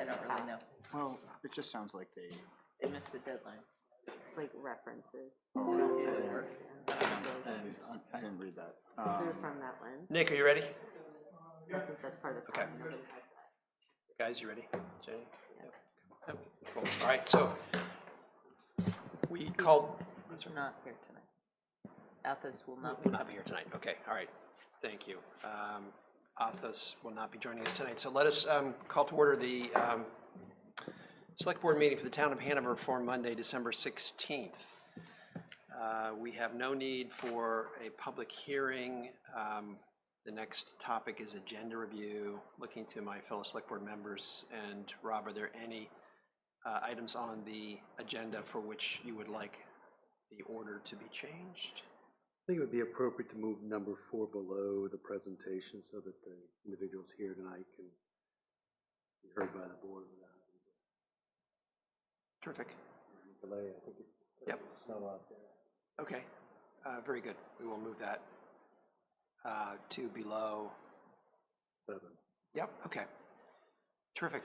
I don't really know. Well, it just sounds like they. They missed the deadline. Like references. They don't do the work. I didn't read that. They're from that lens. Nick, are you ready? I think that's part of the Okay. problem. Nobody has that. Guys, you ready? Jenny? Yep. Cool. All right, so we called. He's not here tonight. Athos will not be. Will not be here tonight. Okay, all right. Thank you. Athos will not be joining us tonight. So let us call to order the Select Board meeting for the Town of Hanover for Monday, December 16th. We have no need for a public hearing. The next topic is agenda review. Looking to my fellow Select Board members, and Rob, are there any items on the agenda for which you would like the order to be changed? I think it would be appropriate to move number 4 below the presentation so that the individuals here tonight can be heard by the board without Terrific. delay. I think it's Yep. snow out there. Okay, very good. We will move that to below. 7. Yep, okay. Terrific.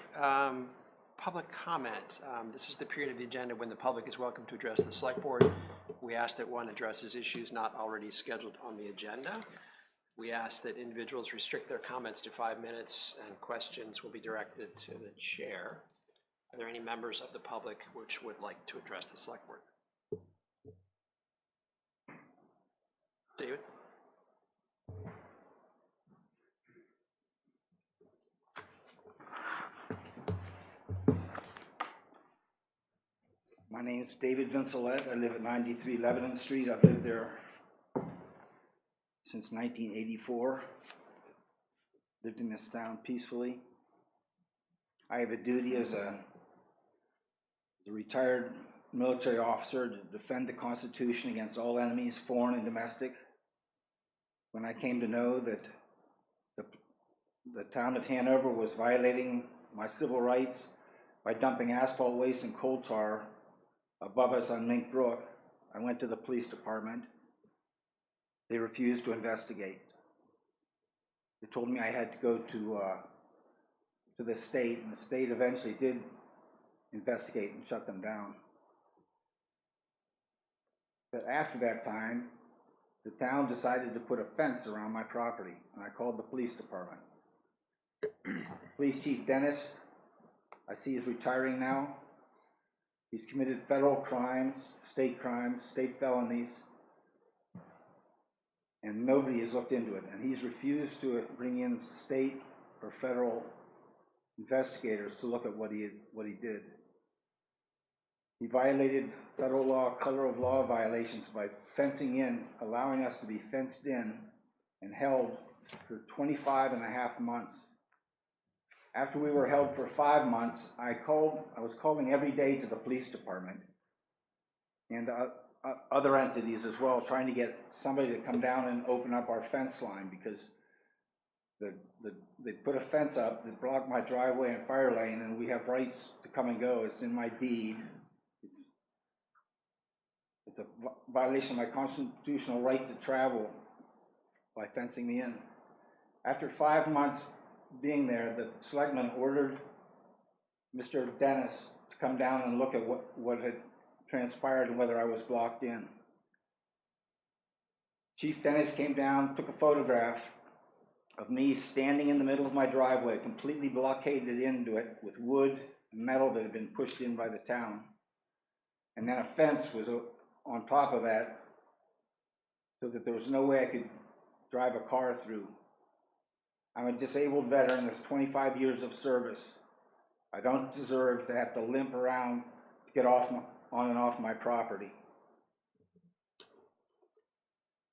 Public comment. This is the period of the agenda when the public is welcome to address the Select Board. We ask that one addresses issues not already scheduled on the agenda. We ask that individuals restrict their comments to 5 minutes, and questions will be directed to the chair. Are there any members of the public which would like to address the Select Board? David? My name is David Vincelette. I live at 93 Lebanon Street. I've lived there since 1984. Lived in this town peacefully. I have a duty as a retired military officer to defend the Constitution against all enemies, foreign and domestic. When I came to know that the town of Hanover was violating my civil rights by dumping asphalt waste and coal tar above us on Mink Brook, I went to the police department. They refused to investigate. They told me I had to go to the state, and the state eventually did investigate and shut them down. But after that time, the town decided to put a fence around my property, and I called the police department. Police Chief Dennis, I see he's retiring now. He's committed federal crimes, state felonies, and nobody has looked into it. And he's refused to bring in state or federal investigators to look at what he did. He violated federal law, color of law violations by fencing in, allowing us to be fenced in and held for 25 and a half months. After we were held for 5 months, I was calling every day to the police department and other entities as well, trying to get somebody to come down and open up our fence line, because they put a fence up that blocked my driveway and fire lane, and we have rights to come and go. It's in my deed. It's a violation of my constitutional right to travel by fencing me in. After 5 months being there, the selectman ordered Mr. Dennis to come down and look at what had transpired and whether I was blocked in. Chief Dennis came down, took a photograph of me standing in the middle of my driveway, completely blockaded into it with wood and metal that had been pushed in by the town. And then a fence was on top of that, so that there was no way I could drive a car through. I'm a disabled veteran with 25 years of service. I don't deserve to have to limp around to get on and off my property.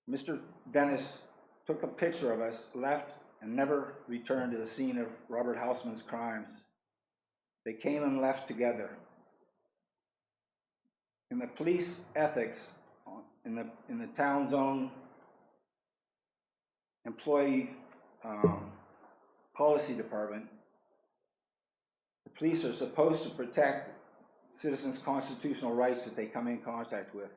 Mr. Dennis took a picture of us, left, and never returned to the scene of Robert Hausman's crimes. They came and left together. In the police ethics, in the town's own employee policy department, the police are supposed to protect citizens' constitutional rights that they come in contact with.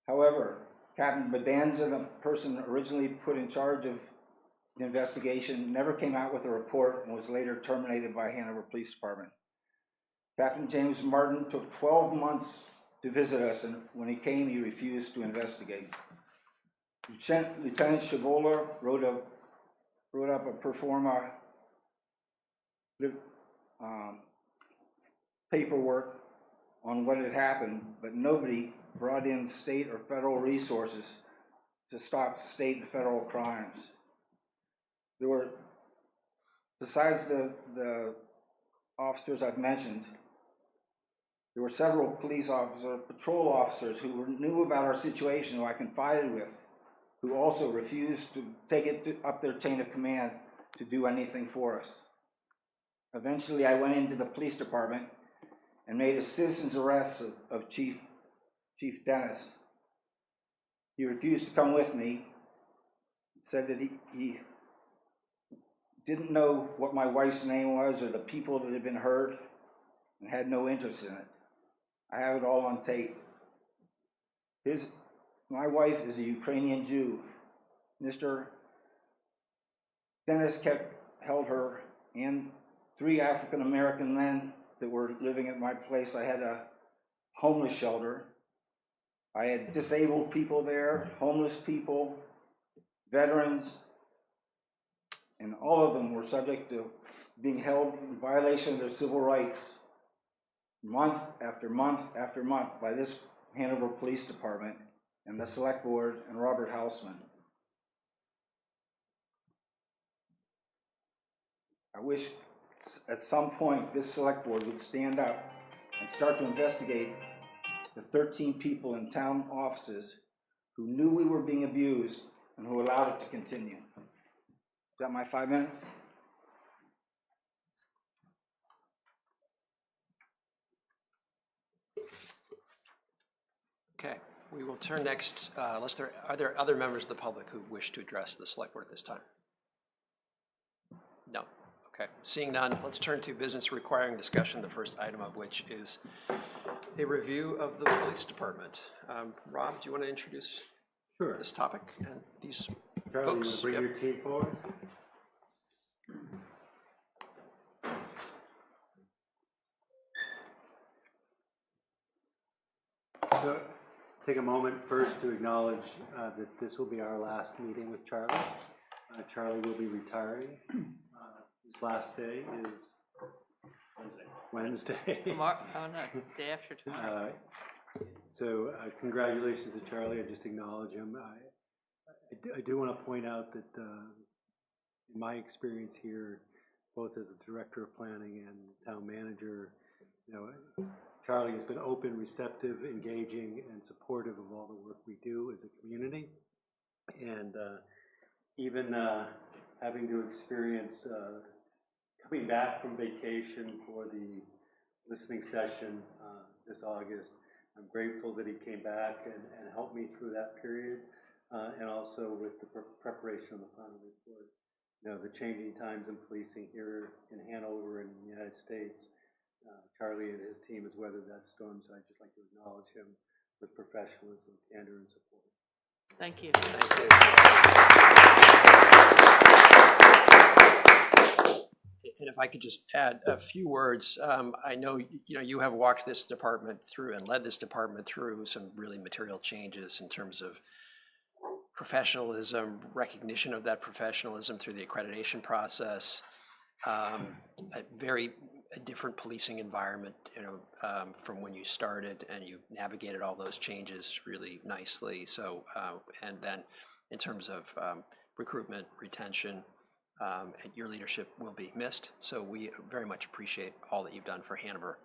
However, Captain Bedanza, the person originally put in charge of the investigation, never came out with a report, and was later terminated by Hanover Police Department. Captain James Martin took 12 months to visit us, and when he came, he refused to investigate. Lieutenant Chavola wrote up a pro forma paperwork on what had happened, but nobody brought in state or federal resources to stop state and federal crimes. There were, besides the officers I've mentioned, there were several police officers, patrol officers who knew about our situation, who I confided with, who also refused to take it up their chain of command to do anything for us. Eventually, I went into the police department and made a citizen's arrest of Chief Dennis. He refused to come with me, said that he didn't know what my wife's name was or the people that had been hurt, and had no interest in it. I have it all on tape. My wife is a Ukrainian Jew. Mr. Dennis held her and 3 African American men that were living at my place. I had a homeless shelter. I had disabled people there, homeless people, veterans, and all of them were subject to being held in violation of their civil rights month after month after month by this Hanover Police Department and the Select Board and Robert Hausman. I wish at some point this Select Board would stand up and start to investigate the 13 people in town offices who knew we were being abused and who allowed it to continue. Is that my 5 minutes? Okay, we will turn next, are there other members of the public who wish to address the select board at this time? No, okay, seeing none, let's turn to business requiring discussion, the first item of which is a review of the police department. Rob, do you want to introduce this topic and these Charlie, folks? you want to bring your team forward? So, take a moment first to acknowledge that this will be our last meeting with Charlie. Charlie will be retiring. His last day is Wednesday. Tomorrow, oh no, day after tomorrow. So congratulations to Charlie. I just acknowledge him. I do want to point out that in my experience here, both as the director of planning and town manager, Charlie has been open, receptive, engaging, and supportive of all the work we do as a community. And even having to experience coming back from vacation for the listening session this August, I'm grateful that he came back and helped me through that period, and also with the preparation of the final report. The changing times in policing here in Hanover and the United States. Charlie and his team has weathered that storm, so I'd just like to acknowledge him with professionalism, candor, and support. Thank you. Thank you. And if I could just add a few words, I know you have walked this department through and led this department through some really material changes in terms of professionalism, recognition of that professionalism through the accreditation process, a very different policing environment, from when you started, and you navigated all those changes really nicely. So, and then in terms of recruitment, retention, your leadership will be missed. So we very much appreciate all that you've done for Hanover.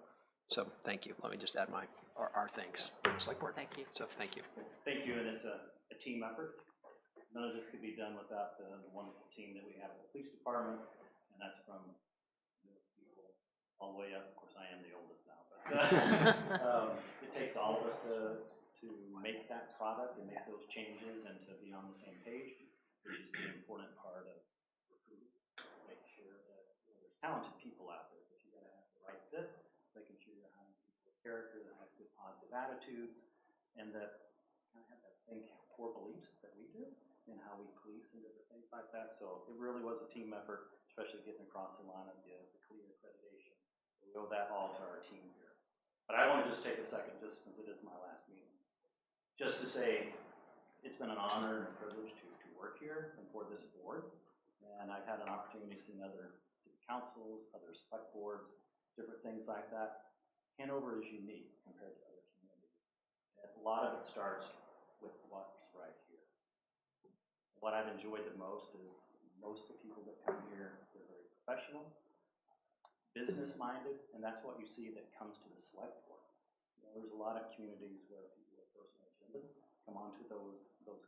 So thank you. Let me just add our thanks to the select board. Thank you. So thank you. Thank you, and it's a team effort. None of this could be done without the wonderful team that we have at the police department, and that's from those people all the way up. Of course, I am the oldest now, but it takes all of us to make that product and make those changes and to be on the same page, which is the important part of recruiting. Make sure that there's talented people out there, but you got to have the right fit, making sure you're having people with character that have good positive attitudes, and that kind of have that same core beliefs that we do in how we police and different things. like that. So it really was a team effort, especially getting across the line of the CLIA accreditation. We owe that all to our team here. But I want to just take a second, just since it is my last meeting, just to say it's been an honor and a privilege to work here and for this board. And I've had an opportunity to see other city councils, other select boards, different things like that. Hanover is unique compared to other communities. And a lot of it starts with what's right here. What I've enjoyed the most is most of the people that come here, they're very professional, business-minded, and that's what you see that comes to the select board. You know, there's a lot of communities where people with personal agendas come onto those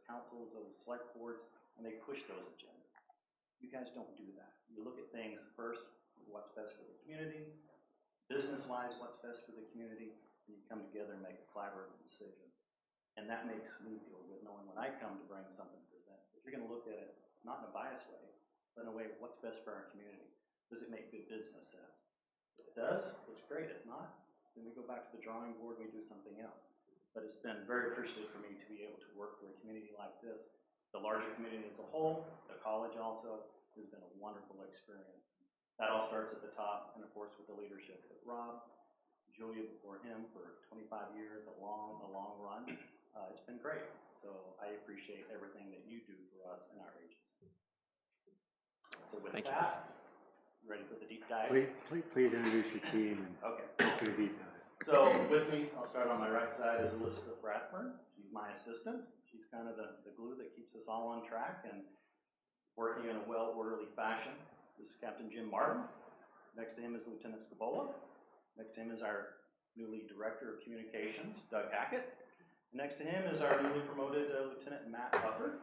councils, those select boards, and they push those agendas. You guys don't do that. You look at things first, what's best for the community, business-wise, what's best for the community, and you come together and make a collaborative decision. And that makes me feel good knowing when I come to bring something to present. If you're going to look at it not in a biased way, but in a way of what's best for our community. Does it make good business sense? If it does, it's great. If not, then we go back to the drawing board and we do something else. But it's been very appreciative for me to be able to work for a community like this. The larger community as a whole, the college also, has been a wonderful experience. That all starts at the top, and of course with the leadership of Rob, Julia before him for 25 years, a long run. It's been great. So I appreciate everything that you do for us and our agency. So with that, ready for the deep dive? Please introduce your team and Okay. do a deep dive. So with me, I'll start on my right side is Elizabeth Bradford. She's my assistant. She's kind of the glue that keeps us all on track and working in a well-orderly fashion. This is Captain Jim Martin. Next to him is Lieutenant Scabola. Next to him is our newly Director of Communications, Doug Hackett. Next to him is our newly promoted Lieutenant Matt Buffer.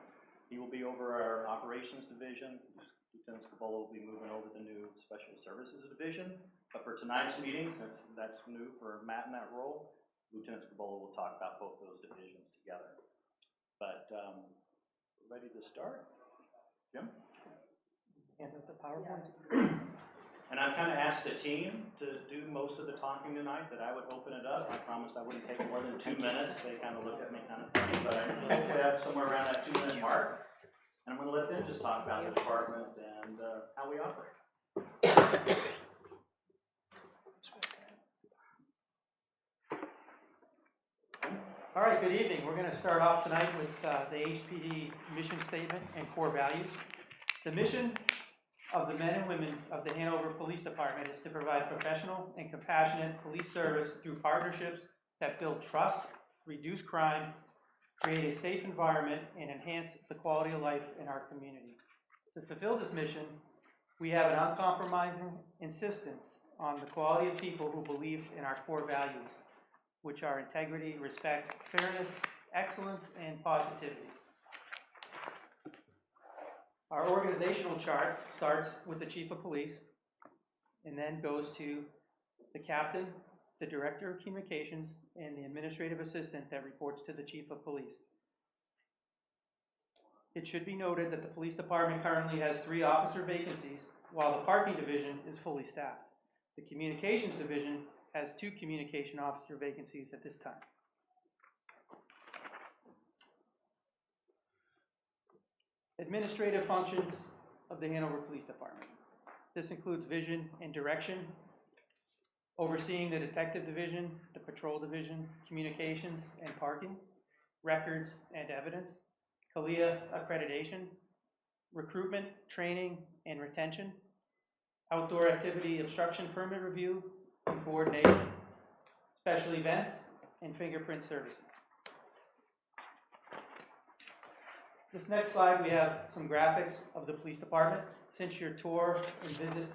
He will be over our Operations Division. Lieutenant Scabola will be moving over the new Special Services Division. But for tonight's meeting, since that's new for Matt in that role, Lieutenant Scabola will talk about both those divisions together. But we're ready to start. Jim? Hand up the PowerPoint. And I've kind of asked the team to do most of the talking tonight, that I would open it up. I promised I wouldn't take more than 2 minutes. They kind of look at me kind of funny, but I hopefully have somewhere around that 2-minute mark. And I'm going to let them just talk about the department and how we operate. All right, good evening. We're going to start off tonight with the HPD mission statement and core values. The mission of the men and women of the Hanover Police Department is to provide professional and compassionate police service through partnerships that build trust, reduce crime, create a safe environment, and enhance the quality of life in our community. To fulfill this mission, we have an uncompromising insistence on the quality of people who believe in our core values, which are integrity, respect, fairness, excellence, and positivity. Our organizational chart starts with the Chief of Police and then goes to the Captain, the Director of Communications, and the Administrative Assistant that reports to the Chief of Police. It should be noted that the Police Department currently has 3 officer vacancies, while the Parking Division is fully staffed. The Communications Division has 2 communication officer vacancies at this time. Administrative functions of the Hanover Police Department. This includes vision and direction, overseeing the Detective Division, the Patrol Division, Communications and Parking, Records and Evidence, CLIA accreditation, recruitment, training, and retention, outdoor activity obstruction permit review and coordination, special events, and fingerprint services. This next slide, we have some graphics of the police department. Since your tour and visit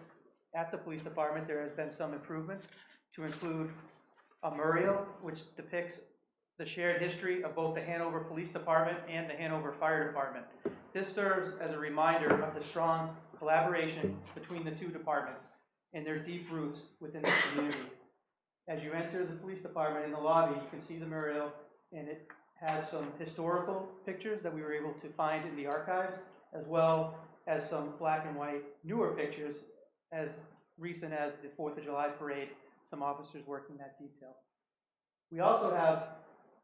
at the police department, there has been some improvements to include a mural, which depicts the shared history of both the Hanover Police Department and the Hanover Fire Department. This serves as a reminder of the strong collaboration between the 2 departments and their deep roots within the community. As you enter the police department in the lobby, you can see the mural, and it has some historical pictures that we were able to find in the archives, as well as some black and white newer pictures as recent as the 4th of July parade, some officers working that detail. We also have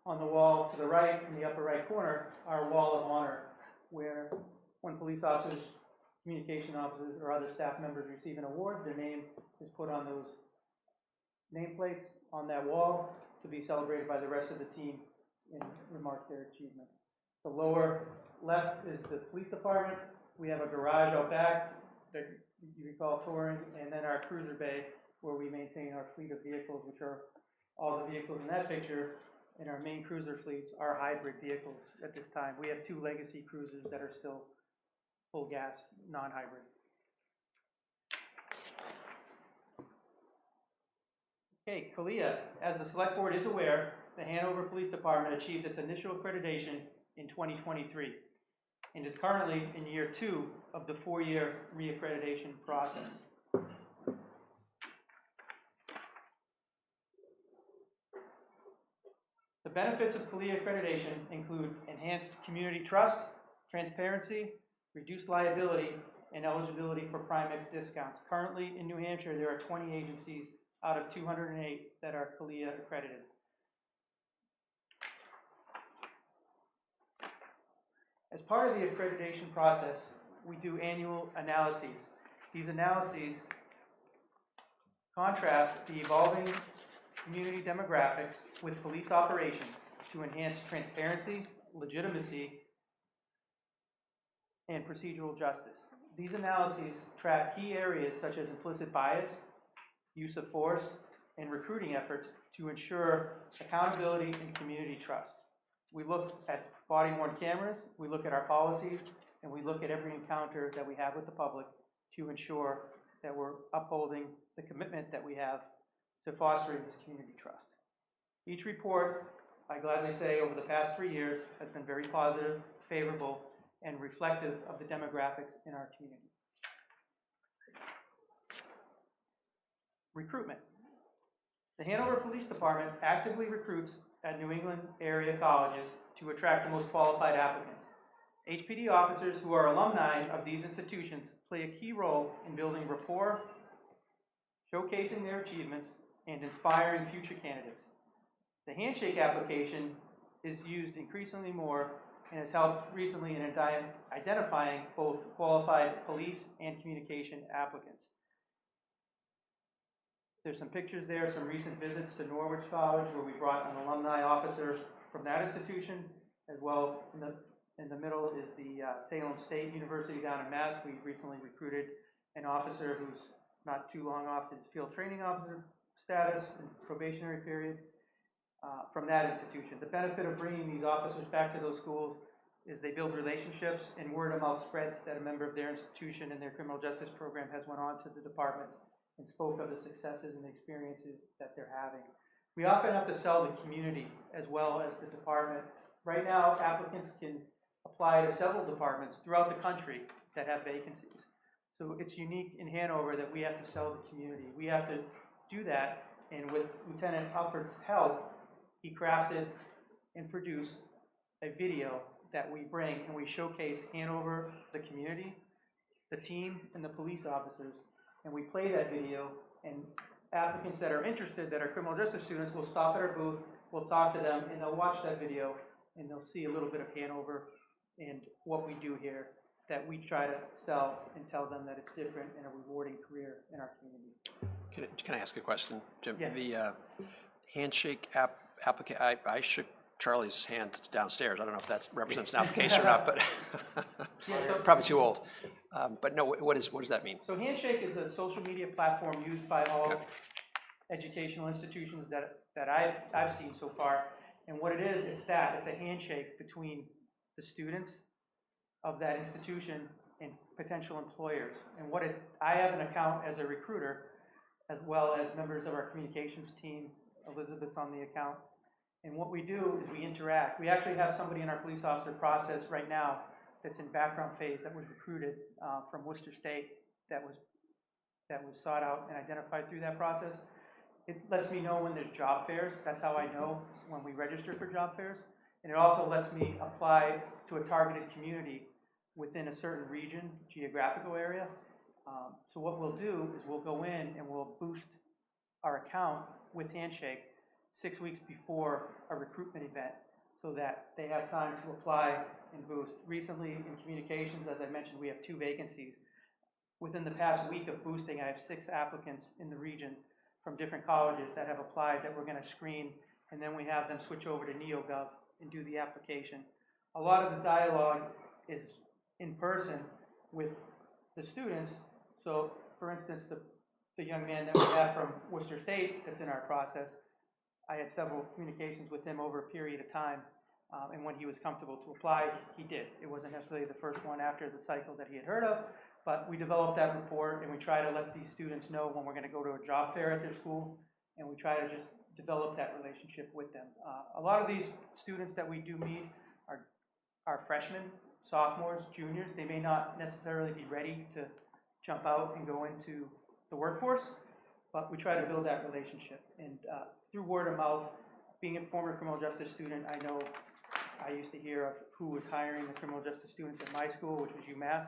on the wall to the right, in the upper right corner, our wall of honor, where when police officers, communication officers, or other staff members receive an award, their name is put on those nameplates on that wall to be celebrated by the rest of the team and remark their achievement. The lower left is the police department. We have a garage out back that you recall touring, and then our cruiser bay where we maintain our fleet of vehicles, which are all the vehicles in that picture. And our main cruiser fleets are hybrid vehicles at this time. We have 2 legacy cruisers that are still full gas, non-hybrid. Okay, CALIA, as the Select Board is aware, the Hanover Police Department achieved its initial accreditation in 2023 and is currently in year 2 of the 4-year reaccreditation process. The benefits of CALIA accreditation include enhanced community trust, transparency, reduced liability, and eligibility for Primex discounts. Currently in New Hampshire, there are 20 agencies out of 208 that are CALIA accredited. As part of the accreditation process, we do annual analyses. These analyses contrast the evolving community demographics with police operations to enhance transparency, legitimacy, and procedural justice. These analyses track key areas such as implicit bias, use of force, and recruiting efforts to ensure accountability and community trust. We look at body-worn cameras, we look at our policies, and we look at every encounter that we have with the public to ensure that we're upholding the commitment that we have to fostering this community trust. Each report, I gladly say, over the past 3 years has been very positive, favorable, and reflective of the demographics in our community. Recruitment. The Hanover Police Department actively recruits at New England area colleges to attract the most qualified applicants. HPD officers who are alumni of these institutions play a key role in building rapport, showcasing their achievements, and inspiring future candidates. The handshake application is used increasingly more and has helped recently in identifying both qualified police and communication applicants. There's some pictures there, some recent visits to Norwich College where we brought an alumni officer from that institution, as well in the middle is the Salem State University down in Mass. We recently recruited an officer who's not too long off his field training officer status and probationary period from that institution. The benefit of bringing these officers back to those schools is they build relationships and word of mouth spreads that a member of their institution and their criminal justice program has went on to the department and spoke of the successes and experiences that they're having. We often have to sell the community as well as the department. Right now, applicants can apply to several departments throughout the country that have vacancies. So it's unique in Hanover that we have to sell the community. We have to do that, and with Lieutenant Alfred's help, he crafted and produced a video that we bring and we showcase Hanover, the community, the team, and the police officers. And we play that video, and applicants that are interested, that are criminal justice students, will stop at our booth, we'll talk to them, and they'll watch that video, and they'll see a little bit of Hanover and what we do here, that we try to sell and tell them that it's different and a rewarding career in our community. Can I ask a question, Jim? Yeah. The handshake application, I shook Charlie's hand downstairs. I don't know if that represents an application or not, but probably too old. But no, what does that mean? So Handshake is a social media platform used by all educational institutions that I've seen so far. And what it is, it's a handshake between the students of that institution and potential employers. And I have an account as a recruiter, as well as members of our communications team. Elizabeth's on the account. And what we do is we interact. We actually have somebody in our police officer process right now that's in background phase that was recruited from Worcester State that was sought out and identified through that process. It lets me know when there's job fairs. That's how I know when we register for job fairs. And it also lets me apply to a targeted community within a certain region, geographical area. So what we'll do is we'll go in and we'll boost our account with Handshake 6 weeks before a recruitment event. so that they have time to apply and boost. Recently, in communications, as I mentioned, we have 2 vacancies. Within the past week of boosting, I have 6 applicants in the region from different colleges that have applied that we're going to screen, and then we have them switch over to NeoGov and do the application. A lot of the dialogue is in person with the students. So, for instance, the young man that we have from Worcester State that's in our process, I had several communications with him over a period of time, and when he was comfortable to apply, he did. It wasn't necessarily the first one after the cycle that he had heard of, but we developed that rapport, and we try to let these students know when we're going to go to a job fair at their school, and we try to just develop that relationship with them. A lot of these students that we do meet are freshmen, sophomores, juniors. They may not necessarily be ready to jump out and go into the workforce, but we try to build that relationship. And through word of mouth, being a former criminal justice student, I know I used to hear of who was hiring the criminal justice students at my school, which was UMass,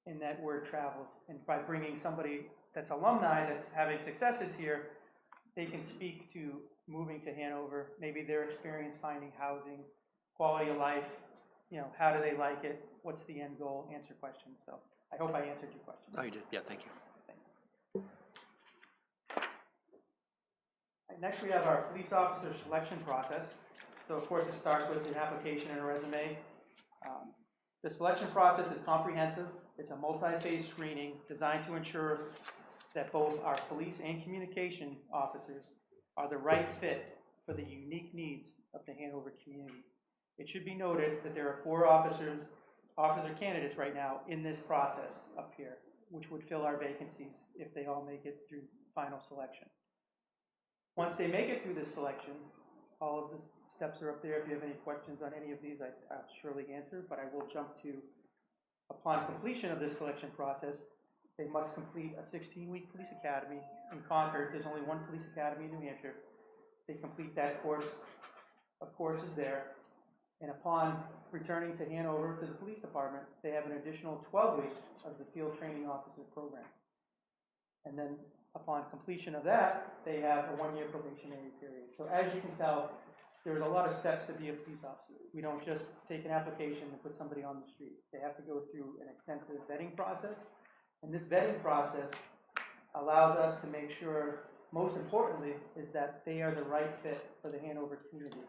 and that word travels. And by bringing somebody that's alumni that's having successes here, they can speak to moving to Hanover, maybe their experience finding housing, quality of life, you know, how do they like it, what's the end goal, answer questions. So I hope I answered your question. Oh, you did, yeah, thank you. Next, we have our police officer selection process. So, of course, it starts with an application and a resume. The selection process is comprehensive. It's a multi-phase screening designed to ensure that both our police and communication officers are the right fit for the unique needs of the Hanover community. It should be noted that there are 4 officer candidates right now in this process up here, which would fill our vacancies if they all make it through final selection. Once they make it through this selection, all of the steps are up there. If you have any questions on any of these, I'll surely answer, but I will jump to, upon completion of this selection process, they must complete a 16-week police academy in Concord. There's only one police academy in New Hampshire. They complete that course of courses there, and upon returning to Hanover to the police department, they have an additional 12 weeks of the field training officer program. And then upon completion of that, they have a 1-year probationary period. So as you can tell, there's a lot of steps to be a police officer. We don't just take an application and put somebody on the street. They have to go through an extensive vetting process. And this vetting process allows us to make sure, most importantly, is that they are the right fit for the Hanover community.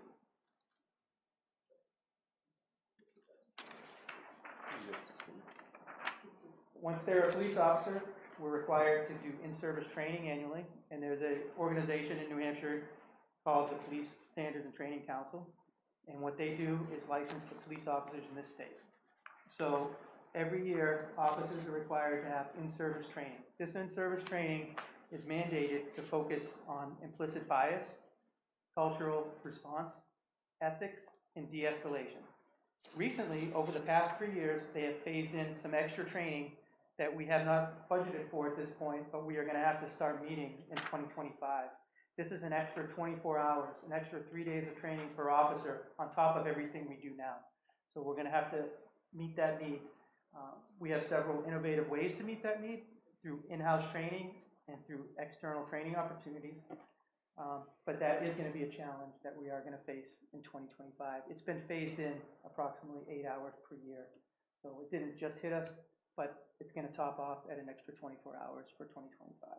Once they're a police officer, we're required to do in-service training annually, and there's an organization in New Hampshire called the Police Standards and Training Council, and what they do is license the police officers in this state. So every year, officers are required to have in-service training. This in-service training is mandated to focus on implicit bias, cultural response, ethics, and de-escalation. Recently, over the past 3 years, they have phased in some extra training that we have not budgeted for at this point, but we are going to have to start meeting in 2025. This is an extra 24 hours, an extra 3 days of training per officer on top of everything we do now. So we're going to have to meet that need. We have several innovative ways to meet that need through in-house training and through external training opportunities. But that is going to be a challenge that we are going to face in 2025. It's been phased in approximately 8 hours per year. So it didn't just hit us, but it's going to top off at an extra 24 hours for 2025.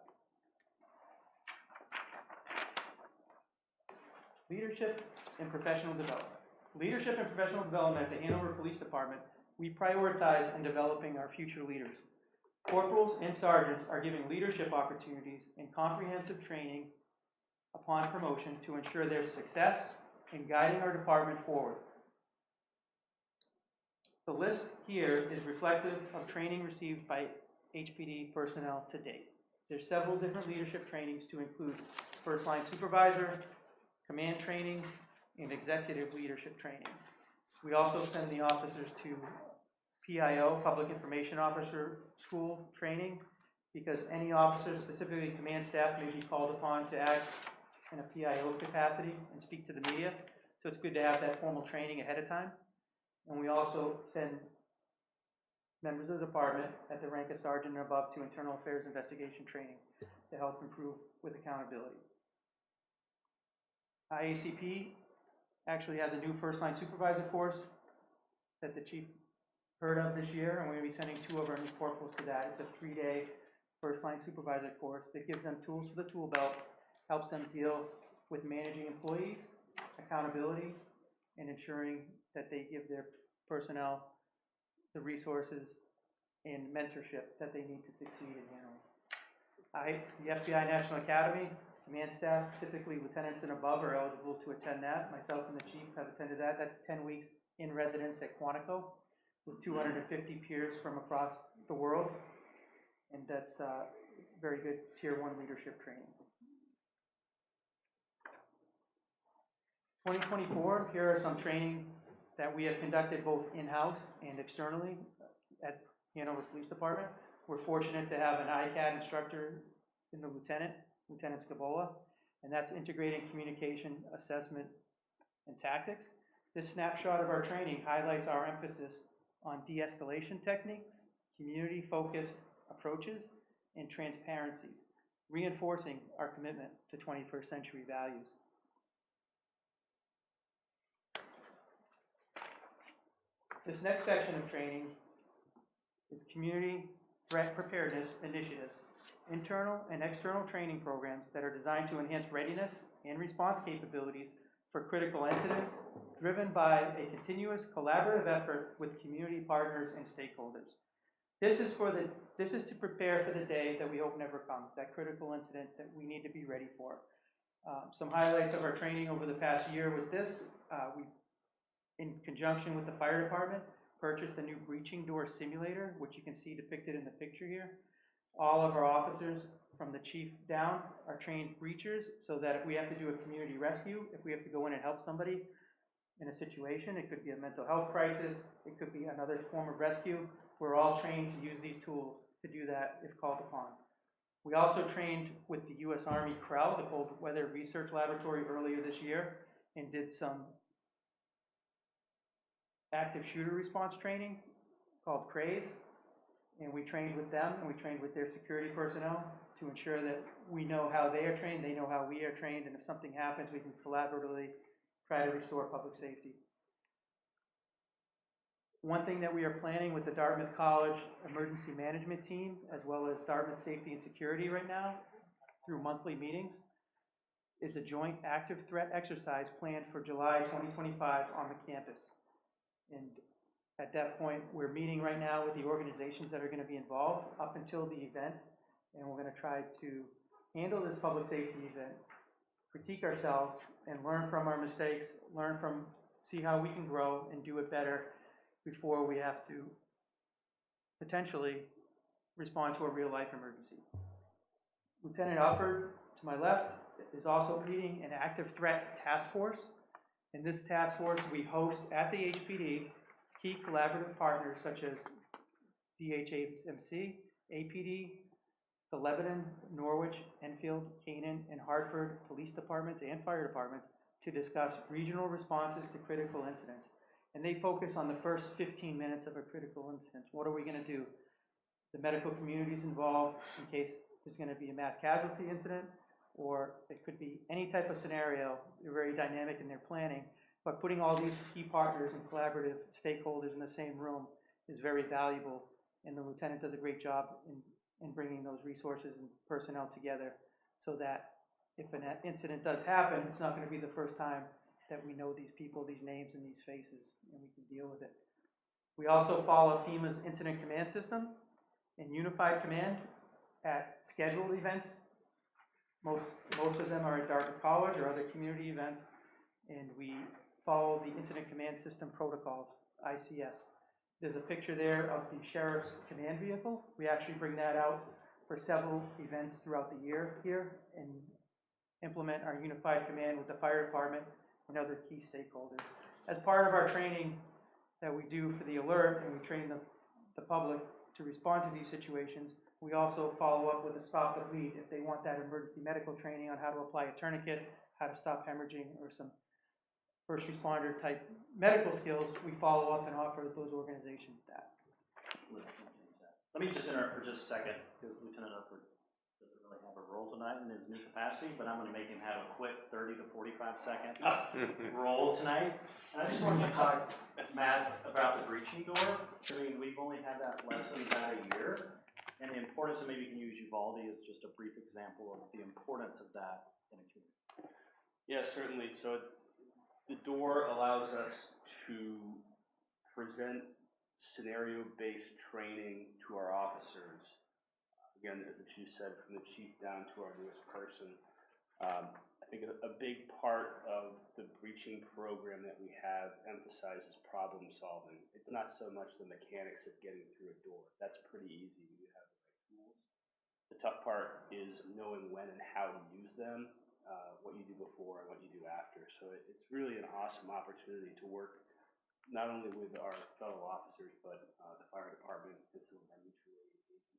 Leadership and professional development. Leadership and professional development at the Hanover Police Department, we prioritize in developing our future leaders. Corporals and sergeants are given leadership opportunities and comprehensive training upon promotion to ensure their success in guiding our department forward. The list here is reflective of training received by HPD personnel to date. There's several different leadership trainings to include first line supervisor, command training, and executive leadership training. We also send the officers to PIO, Public Information Officer School training, because any officer, specifically command staff, may be called upon to act in a PIO capacity and speak to the media. So it's good to have that formal training ahead of time. And we also send members of the department at the rank of sergeant and above to internal affairs investigation training to help improve with accountability. IACP actually has a new first line supervisor course that the chief heard of this year, and we're gonna be sending 2 of our new corporals to that. It's a 3-day first line supervisor course that gives them tools for the tool belt, helps them deal with managing employees, accountability, and ensuring that they give their personnel the resources and mentorship that they need to succeed in Hanover. The FBI National Academy, command staff, typically lieutenants and above, are eligible to attend that. Myself and the chief have attended that. That's 10 weeks in residence at Quantico with 250 peers from across the world. And that's very good Tier 1 leadership training. 2024, here are some training that we have conducted both in-house and externally at Hanover Police Department. We're fortunate to have an ICAD instructor in the Lieutenant Scabola, and that's integrating communication, assessment, and tactics. This snapshot of our training highlights our emphasis on de-escalation techniques, community-focused approaches, and transparency, reinforcing our commitment to 21st century values. This next section of training is Community Threat Preparedness Initiative, internal and external training programs that are designed to enhance readiness and response capabilities for critical incidents, driven by a continuous collaborative effort with community partners and stakeholders. This is to prepare for the day that we hope never comes, that critical incident that we need to be ready for. Some highlights of our training over the past year with this, we, in conjunction with the fire department, purchased a new breaching door simulator, which you can see depicted in the picture here. All of our officers, from the chief down, are trained breachers, so that if we have to do a community rescue, if we have to go in and help somebody in a situation, it could be a mental health crisis, it could be another form of rescue, we're all trained to use these tools to do that if called upon. We also trained with the U.S. Army CREL, the Cold Weather Research Laboratory, earlier this year, and did some active shooter response training called CRAZE, and we trained with them, and we trained with their security personnel to ensure that we know how they are trained, they know how we are trained, and if something happens, we can collaboratively try to restore public safety. One thing that we are planning with the Dartmouth College Emergency Management Team, as well as Dartmouth Safety and Security right now, through monthly meetings, is a joint active threat exercise planned for July 2025 on the campus. And at that point, we're meeting right now with the organizations that are going to be involved up until the event, and we're going to try to handle this public safety event, critique ourselves, and learn from our mistakes, see how we can grow and do it better before we have to potentially respond to a real-life emergency. Lieutenant Alford, to my left, is also leading an active threat task force. In this task force, we host at the HPD key collaborative partners such as DHMC, APD, the Lebanon, Norwich, Enfield, Canaan, and Hartford police departments and fire departments to discuss regional responses to critical incidents. And they focus on the first 15 minutes of a critical incident. What are we going to do? The medical community is involved in case there's going to be a mass casualty incident, or it could be any type of scenario. They're very dynamic in their planning, but putting all these key partners and collaborative stakeholders in the same room is very valuable, and the lieutenant does a great job in bringing those resources and personnel together so that if an incident does happen, it's not going to be the first time that we know these people, these names, and these faces, and we can deal with it. We also follow FEMA's incident command system and unified command at scheduled events. Most of them are at Dartmouth College or other community events, and we follow the incident command system protocols, ICS. There's a picture there of the sheriff's command vehicle. We actually bring that out for several events throughout the year here and implement our unified command with the fire department and other key stakeholders. As part of our training that we do for the alert, and we train the public to respond to these situations, we also follow up with a stop the bleed if they want that emergency medical training on how to apply a tourniquet, how to stop hemorrhaging, or some first responder type medical skills. We follow up and offer those organizations that. Let me just interrupt for just a second, because Lieutenant Upward doesn't really have a role tonight in his new capacity, but I'm gonna make him have a quick 30 to 45-second roll tonight. And I just wanted to talk, Matt, about the breaching door. I mean, we've only had that less than about a year, and the importance, and maybe you can use Uvalde as just a brief example of the importance of that in a community. Yeah, certainly. So the door allows us to present scenario-based training to our officers. Again, as the chief said, from the chief down to our newest person. I think a big part of the breaching program that we have emphasizes problem solving. It's not so much the mechanics of getting through a door. That's pretty easy when you have the right tools. The tough part is knowing when and how to use them, what you do before and what you do after. So it's really an awesome opportunity to work not only with our fellow officers, but the fire department, and some of our mutual aid agencies.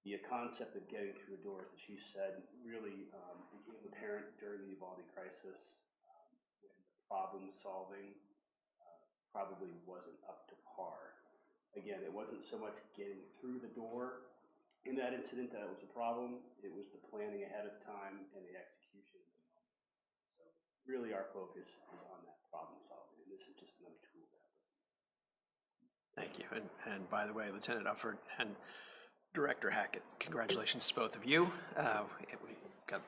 The concept of getting through a door, as the chief said, really became apparent during the Uvalde crisis when the problem solving probably wasn't up to par. Again, it wasn't so much getting through the door in that incident that was a problem, it was the planning ahead of time and the execution of the moment. So really our focus is on that problem solving, and this is just another tool that Thank you. And by the way, Lieutenant Ufford and Director Hackett, congratulations to both of you. We got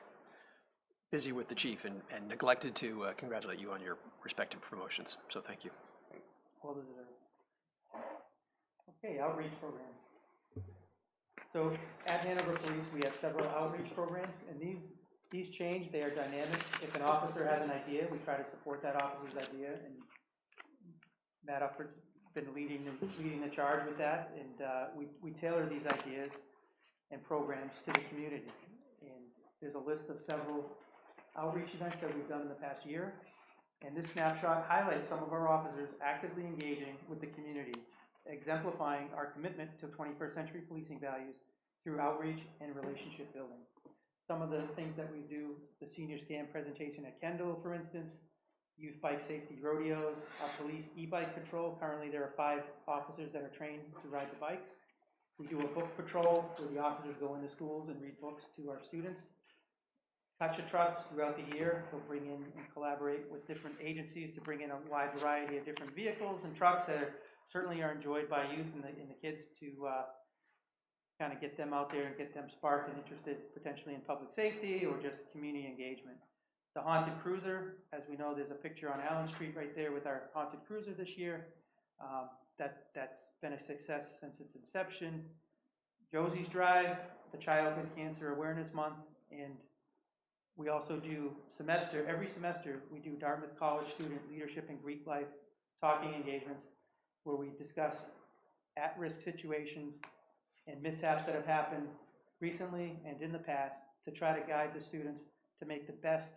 busy with the chief and neglected to congratulate you on your respective promotions. So thank you. Well deserved. Okay, outreach programs. So at Hanover Police, we have several outreach programs, and these change, they are dynamic. If an officer has an idea, we try to support that officer's idea, and Matt Ufford's been leading the charge with that, and we tailor these ideas and programs to the community. And there's a list of several outreach events that we've done in the past year, and this snapshot highlights some of our officers actively engaging with the community, exemplifying our commitment to 21st century policing values through outreach and relationship building. Some of the things that we do, the senior scan presentation at Kendall, for instance, youth bike safety rodeos, our police e-bike patrol. Currently there are 5 officers that are trained to ride the bikes. We do a book patrol where the officers go into schools and read books to our students. Touch a trucks throughout the year. We'll bring in and collaborate with different agencies to bring in a wide variety of different vehicles and trucks that certainly are enjoyed by youth and the kids to kind of get them out there and get them sparked and interested potentially in public safety or just community engagement. The Haunted Cruiser, as we know, there's a picture on Allen Street right there with our Haunted Cruiser this year. That's been a success since its inception. Josie's Drive, the Childhood Cancer Awareness Month, and we also do every semester, we do Dartmouth College Student Leadership and Greek Life talking engagements where we discuss at-risk situations and mishaps that have happened recently and in the past to try to guide the students to make the best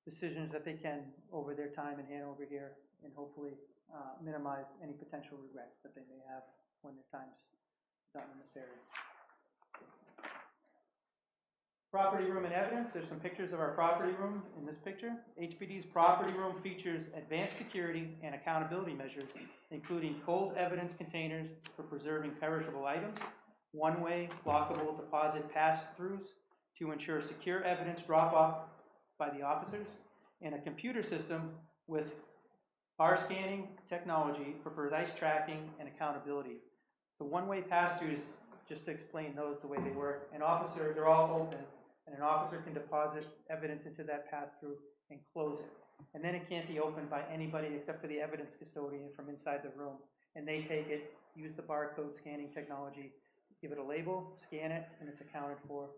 decisions that they can over their time in Hanover here and hopefully minimize any potential regrets that they may have when their time's done in this area. Property room and evidence. There's some pictures of our property room in this picture. HPD's property room features advanced security and accountability measures, including cold evidence containers for preserving perishable items, one-way lockable deposit pass-throughs to ensure secure evidence drop-off by the officers, and a computer system with bar scanning technology for precise tracking and accountability. The one-way pass-throughs, just to explain those the way they work, they're all open, and an officer can deposit evidence into that pass-through and close it. And then it can't be opened by anybody except for the evidence custodian from inside the room. And they take it, use the barcode scanning technology, give it a label, scan it, and it's accounted for.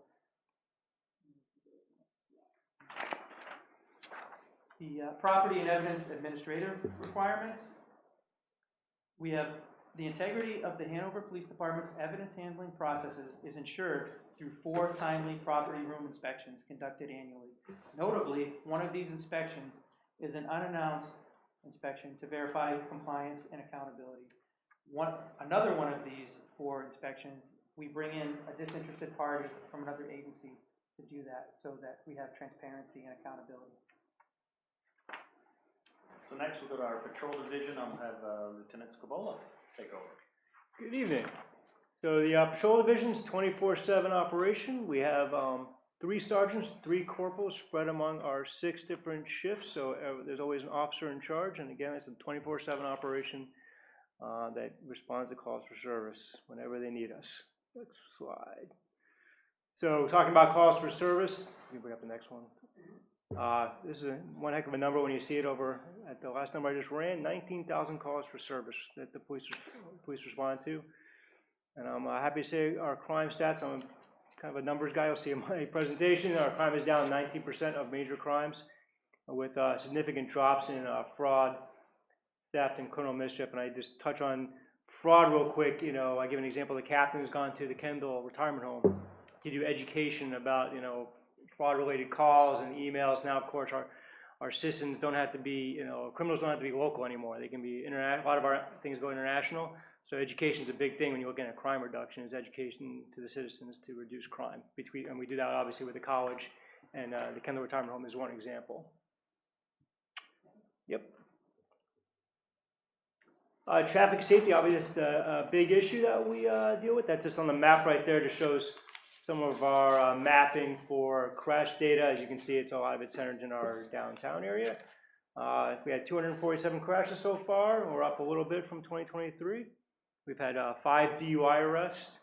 The property and evidence administrative requirements. We have the integrity of the Hanover Police Department's evidence handling processes is ensured through 4 timely property room inspections conducted annually. Notably, one of these inspections is an unannounced inspection to verify compliance and accountability. Another one of these 4 inspections, we bring in a disinterested party from another agency to do that so that we have transparency and accountability. So next we'll go to our patrol division. I'll have Lieutenant Scabola take over. Good evening. So the patrol division's 24/7 operation. We have 3 sergeants, 3 corporals spread among our 6 different shifts. So there's always an officer in charge. And again, it's a 24/7 operation that responds to calls for service whenever they need us. Next slide. So talking about calls for service, you can bring up the next one. This is one heck of a number when you see it over at the last number I just ran, 19,000 calls for service that the police respond to. And I'm happy to say our crime stats, I'm kind of a numbers guy, you'll see in my presentation, our crime is down 19% of major crimes with significant drops in fraud, theft, and criminal mischief. And I just touch on fraud real quick. You know, I give an example, the captain who's gone to the Kendall retirement home to do education about, you know, fraud-related calls and emails. Now, of course, our systems don't have to be, you know, criminals don't have to be local anymore. They can be a lot of our things go international. So education is a big thing when you look at crime reduction, is education to the citizens to reduce crime. And we do that obviously with the college, and the Kendall retirement home is one example. Yep. Traffic safety, obviously, a big issue that we deal with. That's just on the map right there. Just shows some of our mapping for crash data. As you can see, a lot of it centered in our downtown area. We had 247 crashes so far. We're up a little bit from 2023. We've had 5 DUI arrests.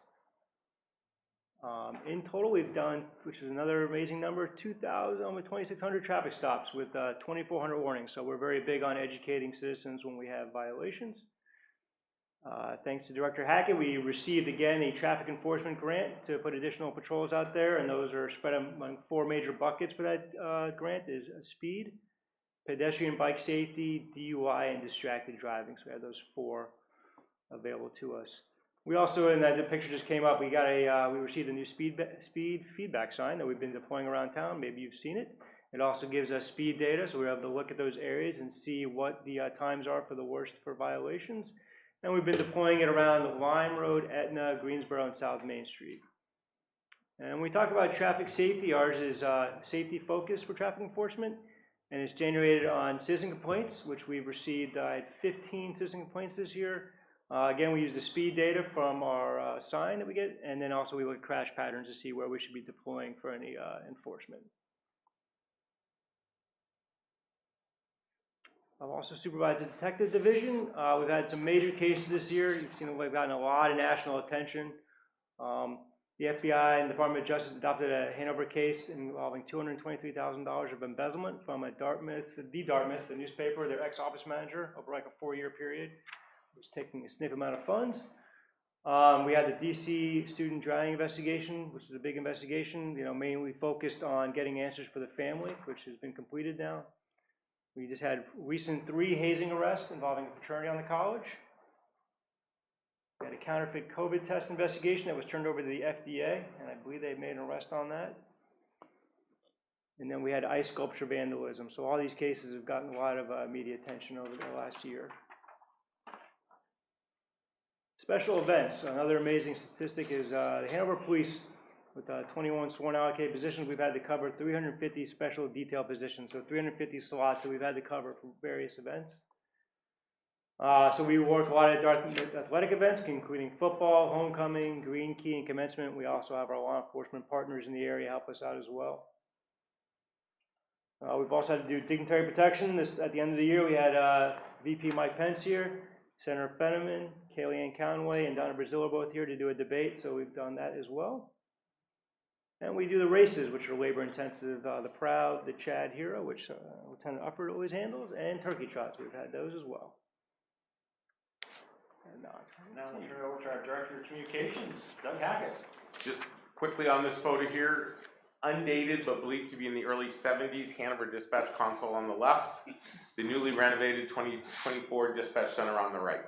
In total, we've done, which is another amazing number, 2,600 traffic stops with 2,400 warnings. So we're very big on educating citizens when we have violations. Thanks to Director Hackett, we received again a traffic enforcement grant to put additional patrols out there, and those are spread among 4 major buckets for that grant: is speed, pedestrian bike safety, DUI, and distracted driving. So we have those 4 available to us. We also, in that the picture just came up, we received a new speed feedback sign that we've been deploying around town. Maybe you've seen it. It also gives us speed data, so we're able to look at those areas and see what the times are for the worst for violations. And we've been deploying it around Lime Road, Etna, Greensboro, and South Main Street. And when we talk about traffic safety, ours is safety focused for traffic enforcement, and it's generated on citizen complaints, which we've received 15 citizen complaints this year. Again, we use the speed data from our sign that we get, and then also we look at crash patterns to see where we should be deploying for any enforcement. I've also supervised the detective division. We've had some major cases this year. You've seen we've gotten a lot of national attention. The FBI and the Department of Justice adopted a Hanover case involving $223,000 of embezzlement from the newspaper, their ex-office manager, over like a 4-year period. Was taking a significant amount of funds. We had the DC student drowning investigation, which is a big investigation, you know, mainly focused on getting answers for the family, which has been completed now. We just had recent 3 hazing arrests involving a fraternity on the college. We had a counterfeit COVID test investigation that was turned over to the FDA, and I believe they made an arrest on that. And then we had ice sculpture vandalism. So all these cases have gotten a lot of media attention over the last year. Special events. Another amazing statistic is the Hanover Police, with 21 sworn allocated positions, we've had to cover 350 special detail positions, so 350 slots that we've had to cover for various events. So we work a lot at athletic events, including football, homecoming, green key, and commencement. We also have our law enforcement partners in the area help us out as well. We've also had to do dignitary protection. At the end of the year, we had VP Mike Pence here, Senator Fenneman, Kellyanne Conway, and Donna Brazil are both here to do a debate, so we've done that as well. And we do the races, which are labor intensive, the Proud, the Chad Hero, which Lieutenant Uppert always handles, and turkey trots. We've had those as well. And now we'll turn it over to our Director of Communications, Doug Hackett. Just quickly on this photo here, undated but believed to be in the early 70s, Hanover Dispatch Console on the left, the newly renovated 2024 Dispatch Center on the right.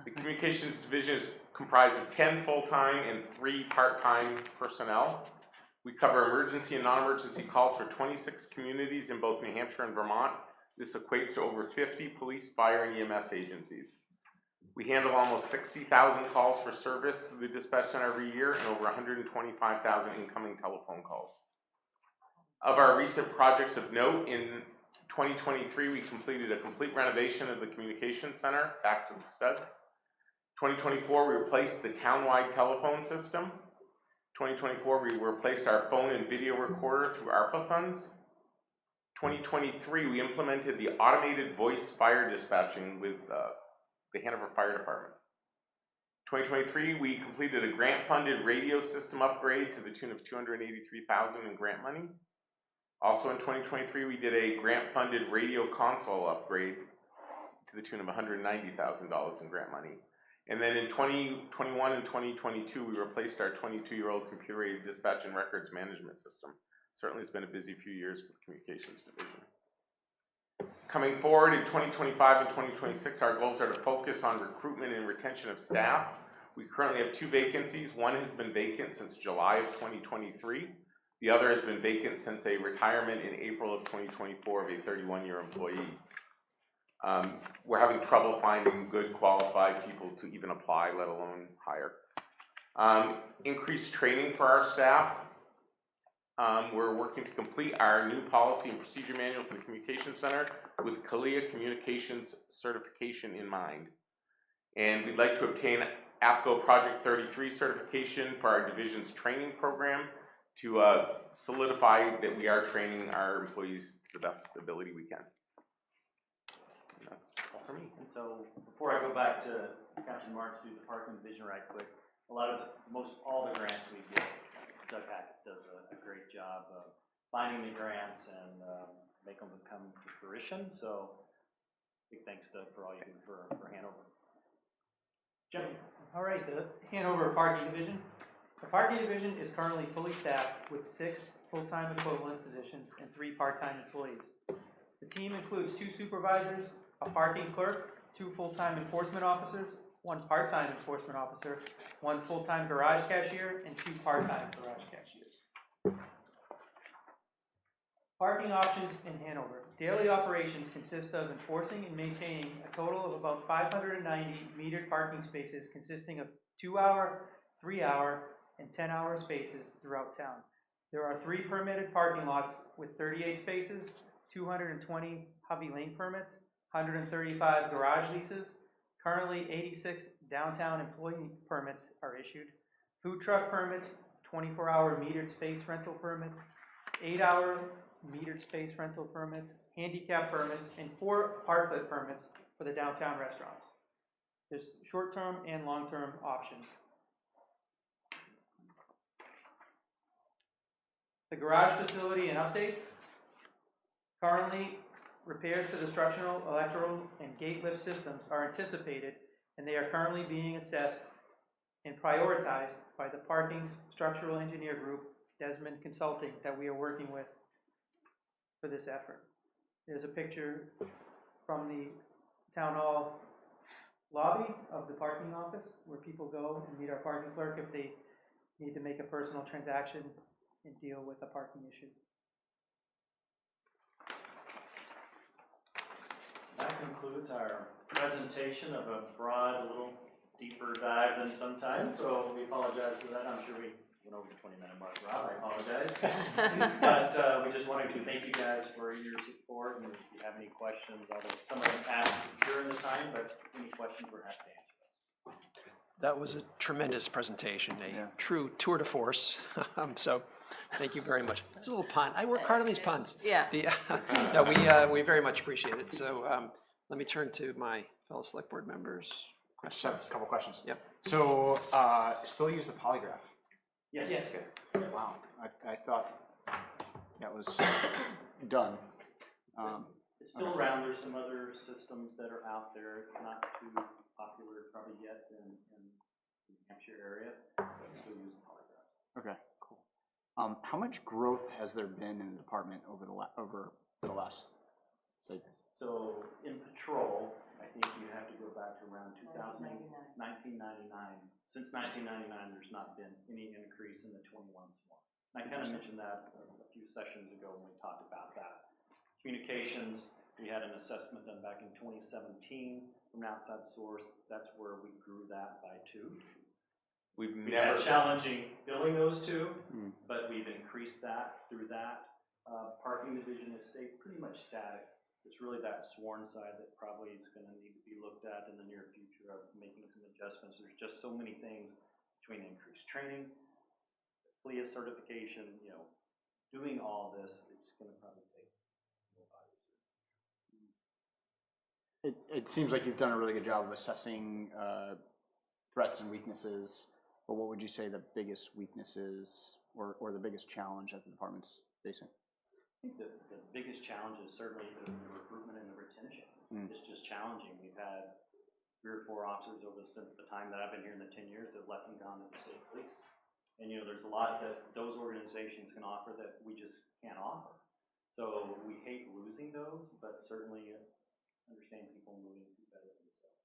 The Communications Division is comprised of 10 full-time and 3 part-time personnel. We cover emergency and non-emergency calls for 26 communities in both New Hampshire and Vermont. This equates to over 50 police, fire, and EMS agencies. We handle almost 60,000 calls for service through the dispatch center every year and over 125,000 incoming telephone calls. Of our recent projects of note, in 2023, we completed a complete renovation of the communication center, back to the studs. 2024, we replaced the townwide telephone system. 2024, we replaced our phone and video recorder through ARPA funds. 2023, we implemented the automated voice fire dispatching with the Hanover Fire Department. 2023, we completed a grant-funded radio system upgrade to the tune of $283,000 in grant money. Also in 2023, we did a grant-funded radio console upgrade to the tune of $190,000 in grant money. And then in 2021 and 2022, we replaced our 22-year-old computer-aided dispatch and records management system. Certainly it's been a busy few years for the communications division. Coming forward in 2025 and 2026, our goals are to focus on recruitment and retention of staff. We currently have 2 vacancies. One has been vacant since July of 2023. The other has been vacant since a retirement in April of 2024 of a 31-year employee. We're having trouble finding good qualified people to even apply, let alone hire. Increased training for our staff. We're working to complete our new policy and procedure manual for the communications center with CALIA communications certification in mind. And we'd like to obtain APCO Project 33 certification for our division's training program to solidify that we are training our employees to the best ability we can. And that's all for me. And so, before I go back to Captain Marks, do the parking division right quick, most all the grants we get, Doug Hackett does a great job of finding the grants and make them come to fruition. So, big thanks, Doug, for all you do for Hanover. Jim? All right, the Hanover Parking Division. The Parking Division is currently fully staffed with 6 full-time equivalent positions and 3 part-time employees. The team includes 2 supervisors, a parking clerk, 2 full-time enforcement officers, 1 part-time enforcement officer, 1 full-time garage cashier, and 2 part-time garage cashiers. Parking options in Hanover. Daily operations consist of enforcing and maintaining a total of about 590 metered parking spaces consisting of 2-hour, 3-hour, and 10-hour spaces throughout town. There are 3 permitted parking lots with 38 spaces, 220 hobby lane permits, 135 garage leases. Currently, 86 downtown employee permits are issued. Food truck permits, 24-hour metered space rental permits, 8-hour metered space rental permits, handicap permits, and 4 parklet permits for the downtown restaurants. There's short-term and long-term options. The garage facility and updates. Currently, repairs to the structural, electrical, and gate lift systems are anticipated, and they are currently being assessed and prioritized by the parking structural engineer group, Desmond Consulting, that we are working with for this effort. There's a picture from the town hall lobby of the parking office where people go and meet our parking clerk if they need to make a personal transaction and deal with a parking issue. That concludes our presentation of a broad, a little deeper dive than sometimes, so we apologize for that. I'm sure we went over the 20-minute mark, Rob, I apologize. But we just wanted to thank you guys for your support, and if you have any questions, although some of them asked during the time, but any questions we're happy to answer those. That was a tremendous presentation, a true tour de force. So thank you very much. There's a little pun. I work hard on these puns. Yeah. No, we very much appreciate it. So let me turn to my fellow select board members. Just have a couple questions. Yep. So, still use the polygraph? Yes. Wow, I thought that was done. It's still around. There's some other systems that are out there, not too popular probably yet in the Hampshire area, but still use the polygraph. Okay, cool. How much growth has there been in the department over the last, say? So in patrol, I think you have to go back to around 1999. Since 1999, there's not been any increase in the 21 SWAT. And I kind of mentioned that a few sessions ago when we talked about that. Communications, we had an assessment done back in 2017 from an outside source. That's where we grew that by 2. We've We never had challenging filling those 2, but we've increased that through that. Parking division has stayed pretty much static. It's really that sworn side that probably is gonna need to be looked at in the near future of making some adjustments. There's just so many things between increased training, CLIA certification, you know, doing all this, it's gonna probably take a little while. It seems like you've done a really good job of assessing threats and weaknesses, but what would you say the biggest weaknesses or the biggest challenge that the department's facing? I think the biggest challenge is certainly the recruitment and the retention. It's just challenging. We've had 3 or 4 officers since the time that I've been here in the 10 years that have left and gone to the state police. And you know, there's a lot that those organizations can offer that we just can't offer. So we hate losing those, but certainly understand people moving to better themselves.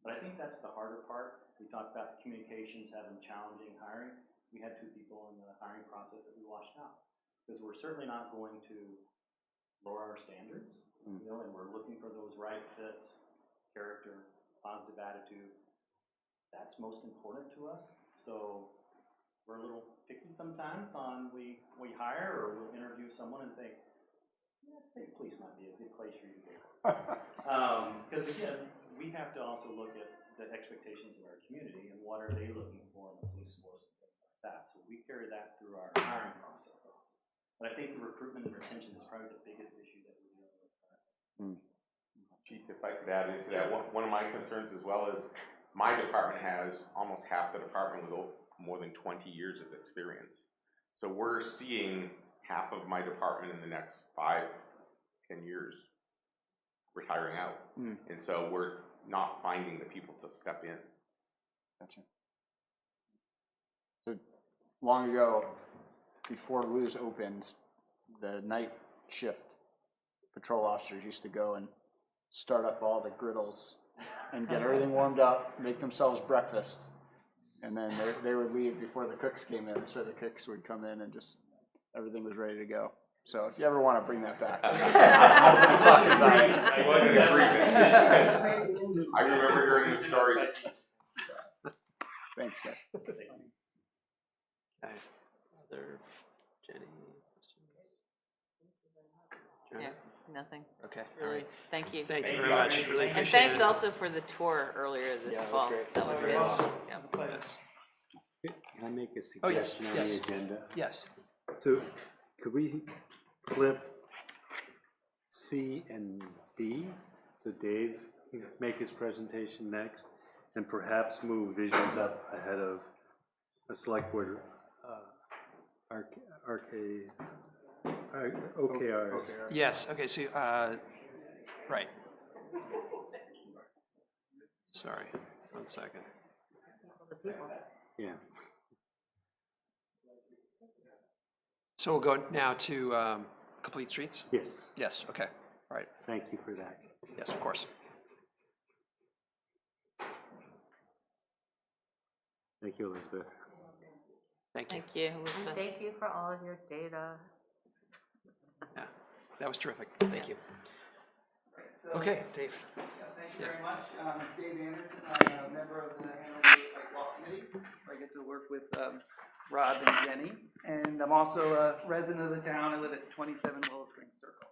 But I think that's the harder part. We talked about communications having challenging hiring. We had 2 people in the hiring process that we washed out. Because we're certainly not going to lower our standards, you know, and we're looking for those right fits, character, positive attitude. That's most important to us. So we're a little picky sometimes on we hire or we'll interview someone and think, yeah, state police might be a good place for you to go. Because again, we have to also look at the expectations of our community and what are they looking for in the police force and things like that. So we carry that through our hiring process also. But I think the recruitment and retention is probably the biggest issue that we're dealing with currently. Chief, if I could add into that, one of my concerns as well is my department has almost half the department with more than 20 years of experience. So we're seeing half of my department in the next 5, 10 years retiring out. And so we're not finding the people to step in. Gotcha. So long ago, before Lou's opened, the night shift patrol officers used to go and start up all the griddles and get everything warmed up, make themselves breakfast, and then they would leave before the cooks came in, so the cooks would come in and just everything was ready to go. So if you ever want to bring that back, I'm talking about it. It wasn't as recent. I remember hearing the story. Thanks, guys. Okay. Other Jenny questions? Yeah, nothing. Okay, all Really, right. thank you. Thank you very much, really And appreciate it. thanks also for the tour earlier this fall. That was good. Yeah. Yes. Can I make a Oh, yes, suggestion on the agenda? Yes. So could we flip C and B? So Dave can make his presentation next, and perhaps move visions up ahead of a select board OKRs. Yes, okay, so, right. Sorry, 1 second. Yeah. So we'll go now to complete streets? Yes. Yes, okay, all right, Thank you for that. yes, of course. Thank you, Elizabeth. Thank you. Thank you, And Elizabeth. thank you for all of your data. Yeah, that was terrific, thank you. So, Okay, Dave. Thank you very much. Dave Anderson, I'm a member of the Hanover Law Committee. I get to work with Rob and Jenny. And I'm also a resident of the town. I live at 27 Willow Spring Circle.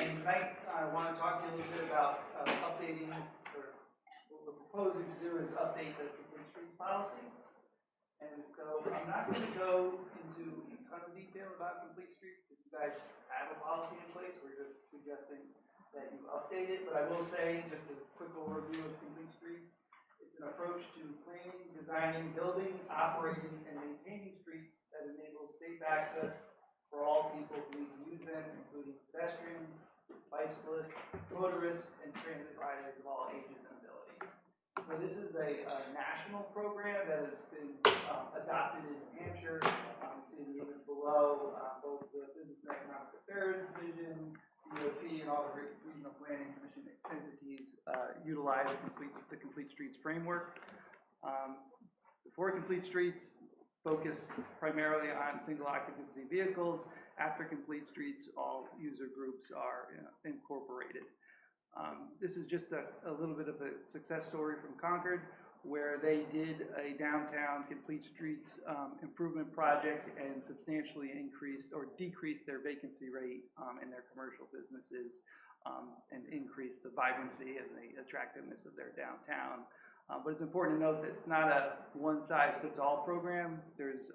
And tonight, I want to talk to you a little bit about updating, or what we're proposing to do is update the complete streets policy. And so I'm not going to go into a ton of detail about complete streets. If you guys have a policy in place, we're just suggesting that you update it. But I will say, just a quick overview of complete streets. It's an approach to planning, designing, building, operating, and maintaining streets that enable safe access for all people who need to use them, including pedestrians, bicyclists, motorists, and transit riders of all ages and abilities. So this is a national program that has been adopted in New Hampshire. You see the image below, both the Business and Economic Affairs Division, DOT, and all the regional planning commission entities utilize the Complete Streets framework. Before Complete Streets, focus primarily on single occupancy vehicles. After Complete Streets, all user groups are incorporated. This is just a little bit of a success story from Concord. where they did a downtown complete streets improvement project and substantially increased or decreased their vacancy rate in their commercial businesses and increased the vibrancy and the attractiveness of their downtown. But it's important to note that it's not a one-size-fits-all program. There's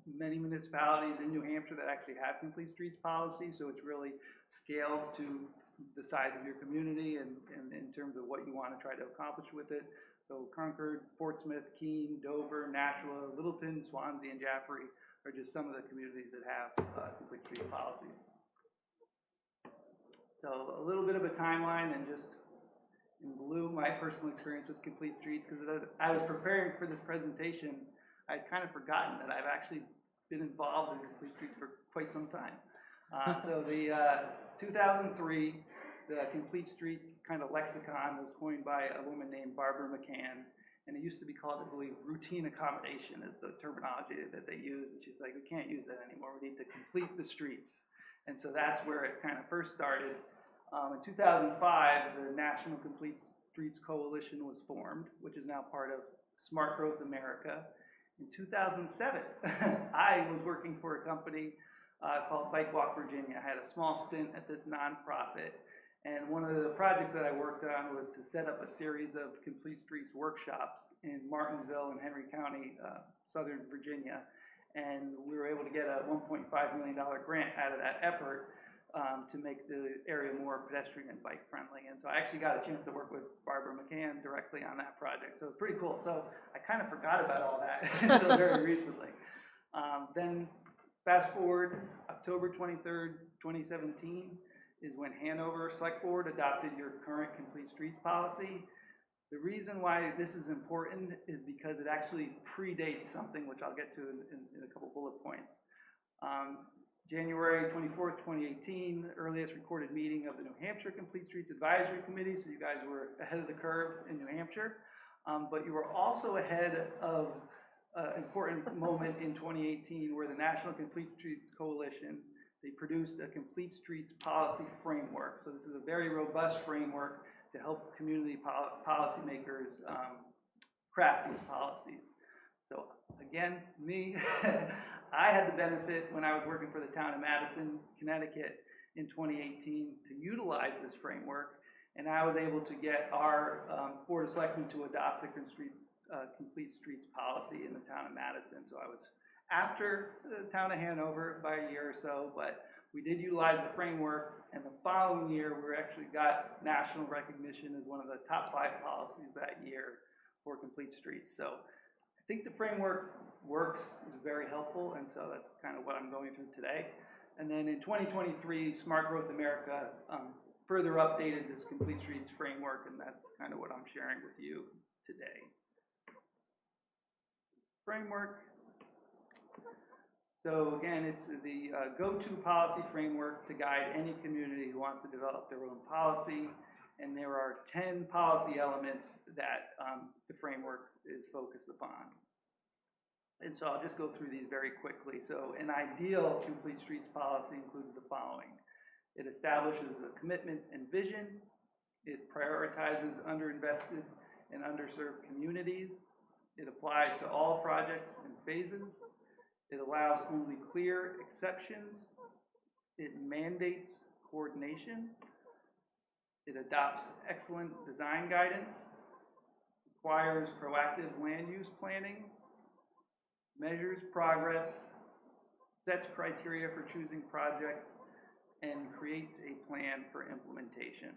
many municipalities in New Hampshire that actually have complete streets policy, so it's really scaled to the size of your community and in terms of what you want to try to accomplish with it. So Concord, Portsmouth, Keene, Dover, Nashua, Littleton, Swansea, and Jaffrey are just some of the communities that have complete street policies. So a little bit of a timeline and just in blue, my personal experience with complete streets, because as I was preparing for this presentation, I'd kind of forgotten that I've actually been involved in complete streets for quite some time. So the 2003, the complete streets kind of lexicon was coined by a woman named Barbara McCann, and it used to be called, I believe, routine accommodation is the terminology that they use. And she's like, we can't use that anymore. We need to complete the streets. And so that's where it kind of first started. In 2005, the National Complete Streets Coalition was formed, which is now part of Smart Growth America. In 2007, I was working for a company called Bike Walk Virginia. I had a small stint at this nonprofit, and one of the projects that I worked on was to set up a series of complete streets workshops in Martinsville and Henry County, Southern Virginia, and we were able to get a $1.5 million grant out of that effort to make the area more pedestrian and bike friendly. And so I actually got a chance to work with Barbara McCann directly on that project. So it's pretty cool. So I kind of forgot about all that until very recently. Then fast forward, October 23rd, 2017 is when Hanover Selectboard adopted your current complete streets policy. The reason why this is important is because it actually predates something which I'll get to in a couple bullet points. January 24th, 2018, the earliest recorded meeting of the New Hampshire Complete Streets Advisory Committee, so you guys were ahead of the curve in New Hampshire. But you were also ahead of an important moment in 2018 where the National Complete Streets Coalition, they produced a complete streets policy framework. So this is a very robust framework to help community policymakers craft these policies. So again, me, I had the benefit when I was working for the town of Madison, Connecticut in 2018 to utilize this framework, and I was able to get our Board of Selectmen to adopt the complete streets policy in the town of Madison. So I was after the town of Hanover by a year or so, but we did utilize the framework, and the following year we actually got national recognition as one of the top 5 policies that year for complete streets. So I think the framework works, is very helpful, and so that's kind of what I'm going through today. And then in 2023, Smart Growth America further updated this complete streets framework, and that's kind of what I'm sharing with you today. Framework. So again, it's the go-to policy framework to guide any community who wants to develop their own policy, and there are 10 policy elements that the framework is focused upon. And so I'll just go through these very quickly. So an ideal complete streets policy includes the following. It establishes a commitment and vision. It prioritizes underinvested and underserved communities. It applies to all projects and phases. It allows only clear exceptions. It mandates coordination. It adopts excellent design guidance. Requires proactive land use planning. Measures progress, sets criteria for choosing projects, and creates a plan for implementation.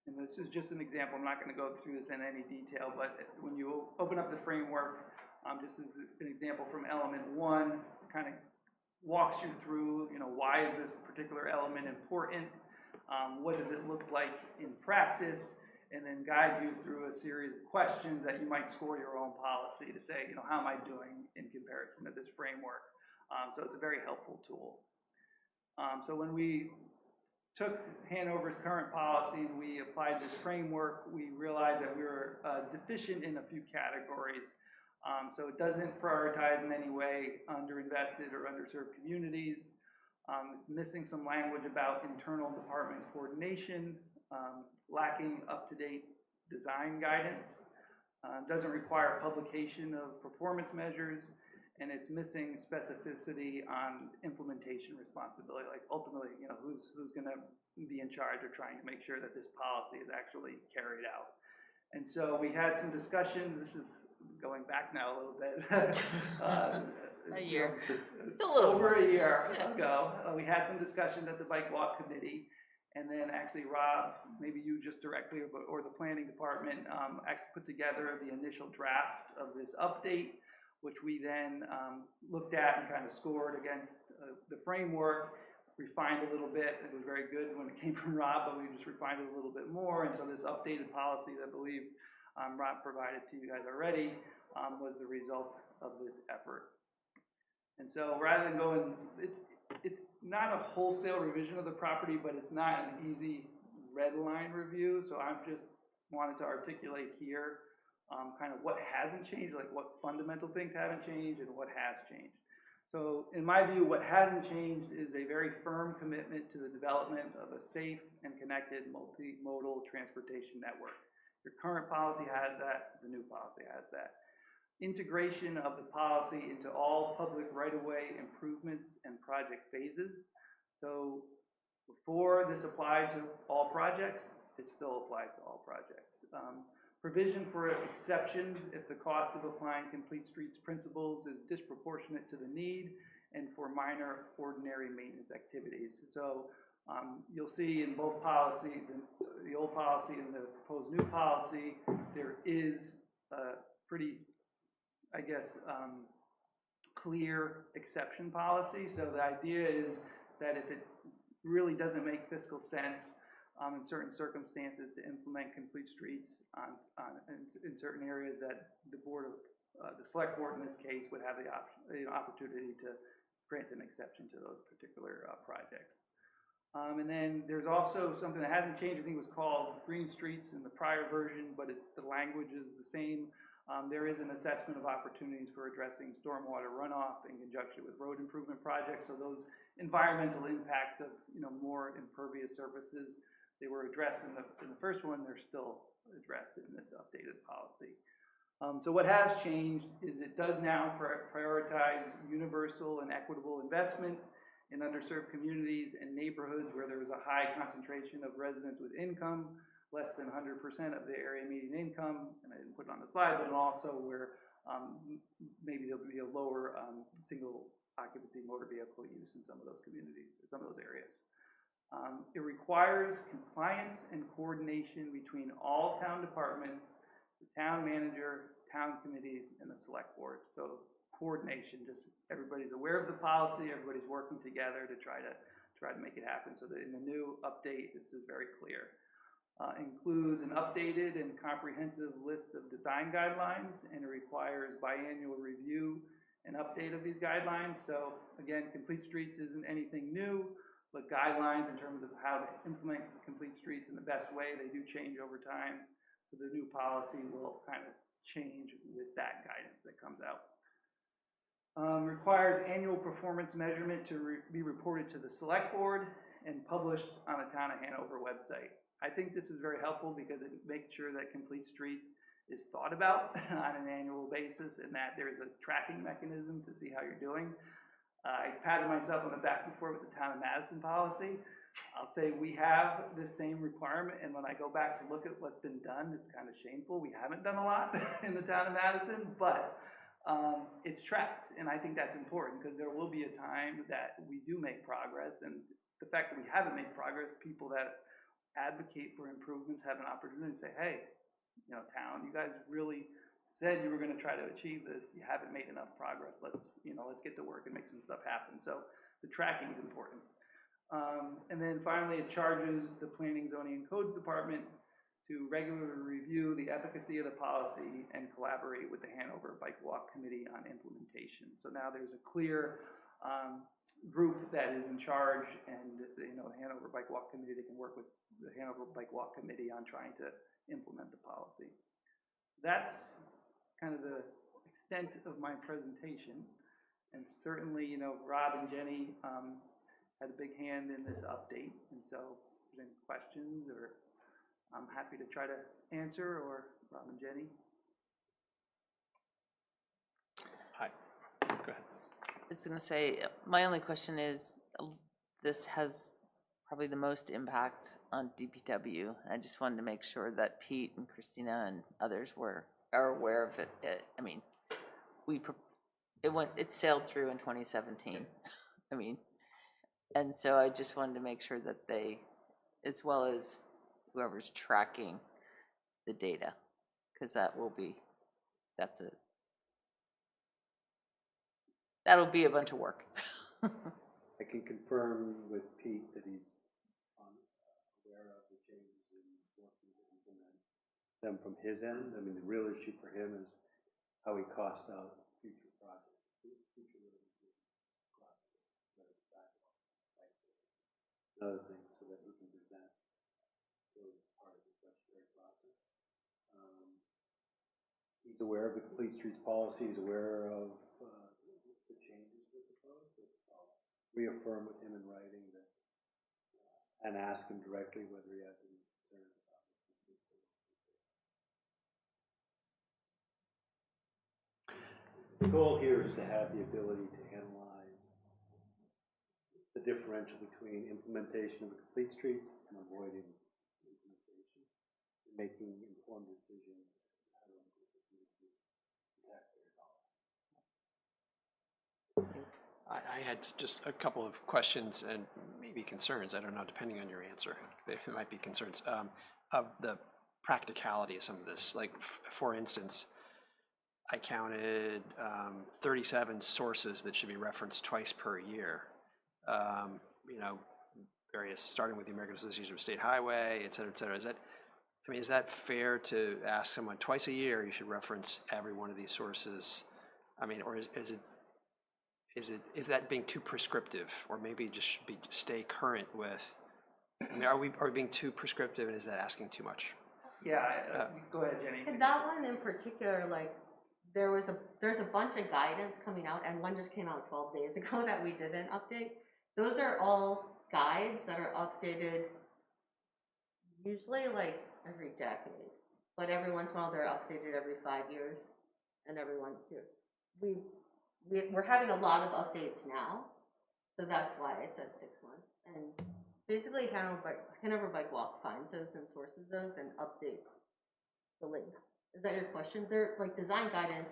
And this is just an example. I'm not going to go through this in any detail, but when you open up the framework, just as an example from element 1, kind of walks you through, why is this particular element important? What does it look like in practice? And then guide you through a series of questions that you might score your own policy to say, how am I doing in comparison to this framework? So it's a very helpful tool. So when we took Hanover's current policy and we applied this framework, we realized that we were deficient in a few categories. So it doesn't prioritize in any way underinvested or underserved communities. It's missing some language about internal department coordination, lacking up-to-date design guidance. Doesn't require publication of performance measures, and it's missing specificity on implementation responsibility. Like ultimately, who's going to be in charge of trying to make sure that this policy is actually carried out. And so we had some discussions. This is going back now a little bit. A year. It's a little over a year ago. We had some discussions at the Bike Walk Committee, and then actually Rob, maybe you just directly, or the planning department, actually put together the initial draft of this update, which we then looked at and kind of scored against the framework, refined a little bit. It was very good when it came from Rob, but we just refined it a little bit more. And so this updated policy that I believe Rob provided to you guys already was the result of this effort. And so rather than going, it's not a wholesale revision of the property, but it's not an easy red line review. So I've just wanted to articulate here kind of what hasn't changed, like what fundamental things haven't changed and what has changed. So in my view, what hasn't changed is a very firm commitment to the development of a safe and connected multimodal transportation network. Your current policy has that, the new policy has that. Integration of the policy into all public right-of-way improvements and project phases. So before this applied to all projects, it still applies to all projects. Provision for exceptions if the cost of applying Complete Streets principles is disproportionate to the need and for minor ordinary maintenance activities. So you'll see in both policies, the old policy and the proposed new policy, there is a pretty, I guess, clear exception policy. So the idea is that if it really doesn't make fiscal sense in certain circumstances to implement Complete Streets in certain areas, that the board of the select board in this case would have the opportunity to grant an exception to those particular projects. And then there's also something that hasn't changed. I think it was called Green Streets in the prior version, but the language is the same. There is an assessment of opportunities for addressing stormwater runoff in conjunction with road improvement projects. So those environmental impacts of more impervious surfaces, they were addressed in the first one. They're still addressed in this updated policy. So what has changed is it does now prioritize universal and equitable investment in underserved communities and neighborhoods where there is a high concentration of residents with income less than 100% of the area median income, and I didn't put it on the slide, but also where maybe there'll be a lower single occupancy motor vehicle use in some of those communities, some of those areas. It requires compliance and coordination between all town departments, the town manager, town committees, and the select board. So coordination, just everybody's aware of the policy, everybody's working together to try to make it happen. So that in the new update, this is very clear. Includes an updated and comprehensive list of design guidelines, and it requires biannual review and update of these guidelines. So again, Complete Streets isn't anything new, but guidelines in terms of how to implement Complete Streets in the best way, they do change over time. So the new policy will kind of change with that guidance that comes out. Requires annual performance measurement to be reported to the select board and published on the Town of Hanover website. I think this is very helpful because it makes sure that Complete Streets is thought about on an annual basis and that there's a tracking mechanism to see how you're doing. I patted myself on the back before with the Town of Madison policy. I'll say we have this same requirement, and when I go back to look at what's been done, it's kind of shameful. We haven't done a lot in the Town of Madison, but it's tracked, and I think that's important because there will be a time that we do make progress, and the fact that we haven't made progress, people that advocate for improvements have an opportunity to say, hey, town, you guys really said you were going to try to achieve this. You haven't made enough progress. Let's get to work and make some stuff happen. So the tracking is important. And then finally, it charges the Planning, Zoning, and Codes Department to regularly review the efficacy of the policy and collaborate with the Hanover Bike Walk Committee on implementation. So now there's a clear group that is in charge, and the Hanover Bike Walk Committee, they can work with the Hanover Bike Walk Committee on trying to implement the policy. That's kind of the extent of my presentation, and certainly Rob and Jenny had a big hand in this update, and so if there's any questions, or I'm happy to try to answer, or Rob and Jenny. was gonna say, my only question is, this has probably the most impact on DPW. I just wanted to make sure that Pete and Christina and others are aware of it. I mean, it sailed through in 2017. I mean, and so I just wanted to make sure that they, as well as whoever's tracking the data, because that'll be a bunch of work. I can confirm with Pete that he's aware of the changes and working to implement them from his end. I mean, the real issue for him is how he costs out future projects, future road improvements, and other things, so that he can present those as part of the budgetary process. He's aware of the Complete Streets policy. He's aware of the changes we're proposed. I'll reaffirm with him in writing that, and ask him directly whether he has any concerns about it. The goal here is to have the ability to analyze the differential between implementation of the Complete Streets and avoiding implementation, and making informed decisions as to how to improve the community and taxpayer dollars. I had just a couple of questions and maybe concerns, I don't know, depending on your answer. There might be concerns of the practicality of some of this. Like, for instance, I counted 37 sources that should be referenced twice per year. You know, various, starting with the American Association of State Highway, et cetera, et cetera. Is that fair to ask someone twice a year you should reference every one of these sources? I mean, or is that being too prescriptive, or maybe just should be stay current with? I mean, are we being too prescriptive, and is that asking too much? Yeah, go ahead, Jenny. And that one in particular, like, there's a bunch of guidance coming out, and one just came out 12 days ago that we didn't update. Those are all guides that are updated usually like every decade, but every once in a while they're updated every 5 years, and every 1 year. We're having a lot of updates now, so that's why it's at 6 months. And basically, Hanover Bike Walk finds those and sources those and updates the links. Is that your question? They're like design guidance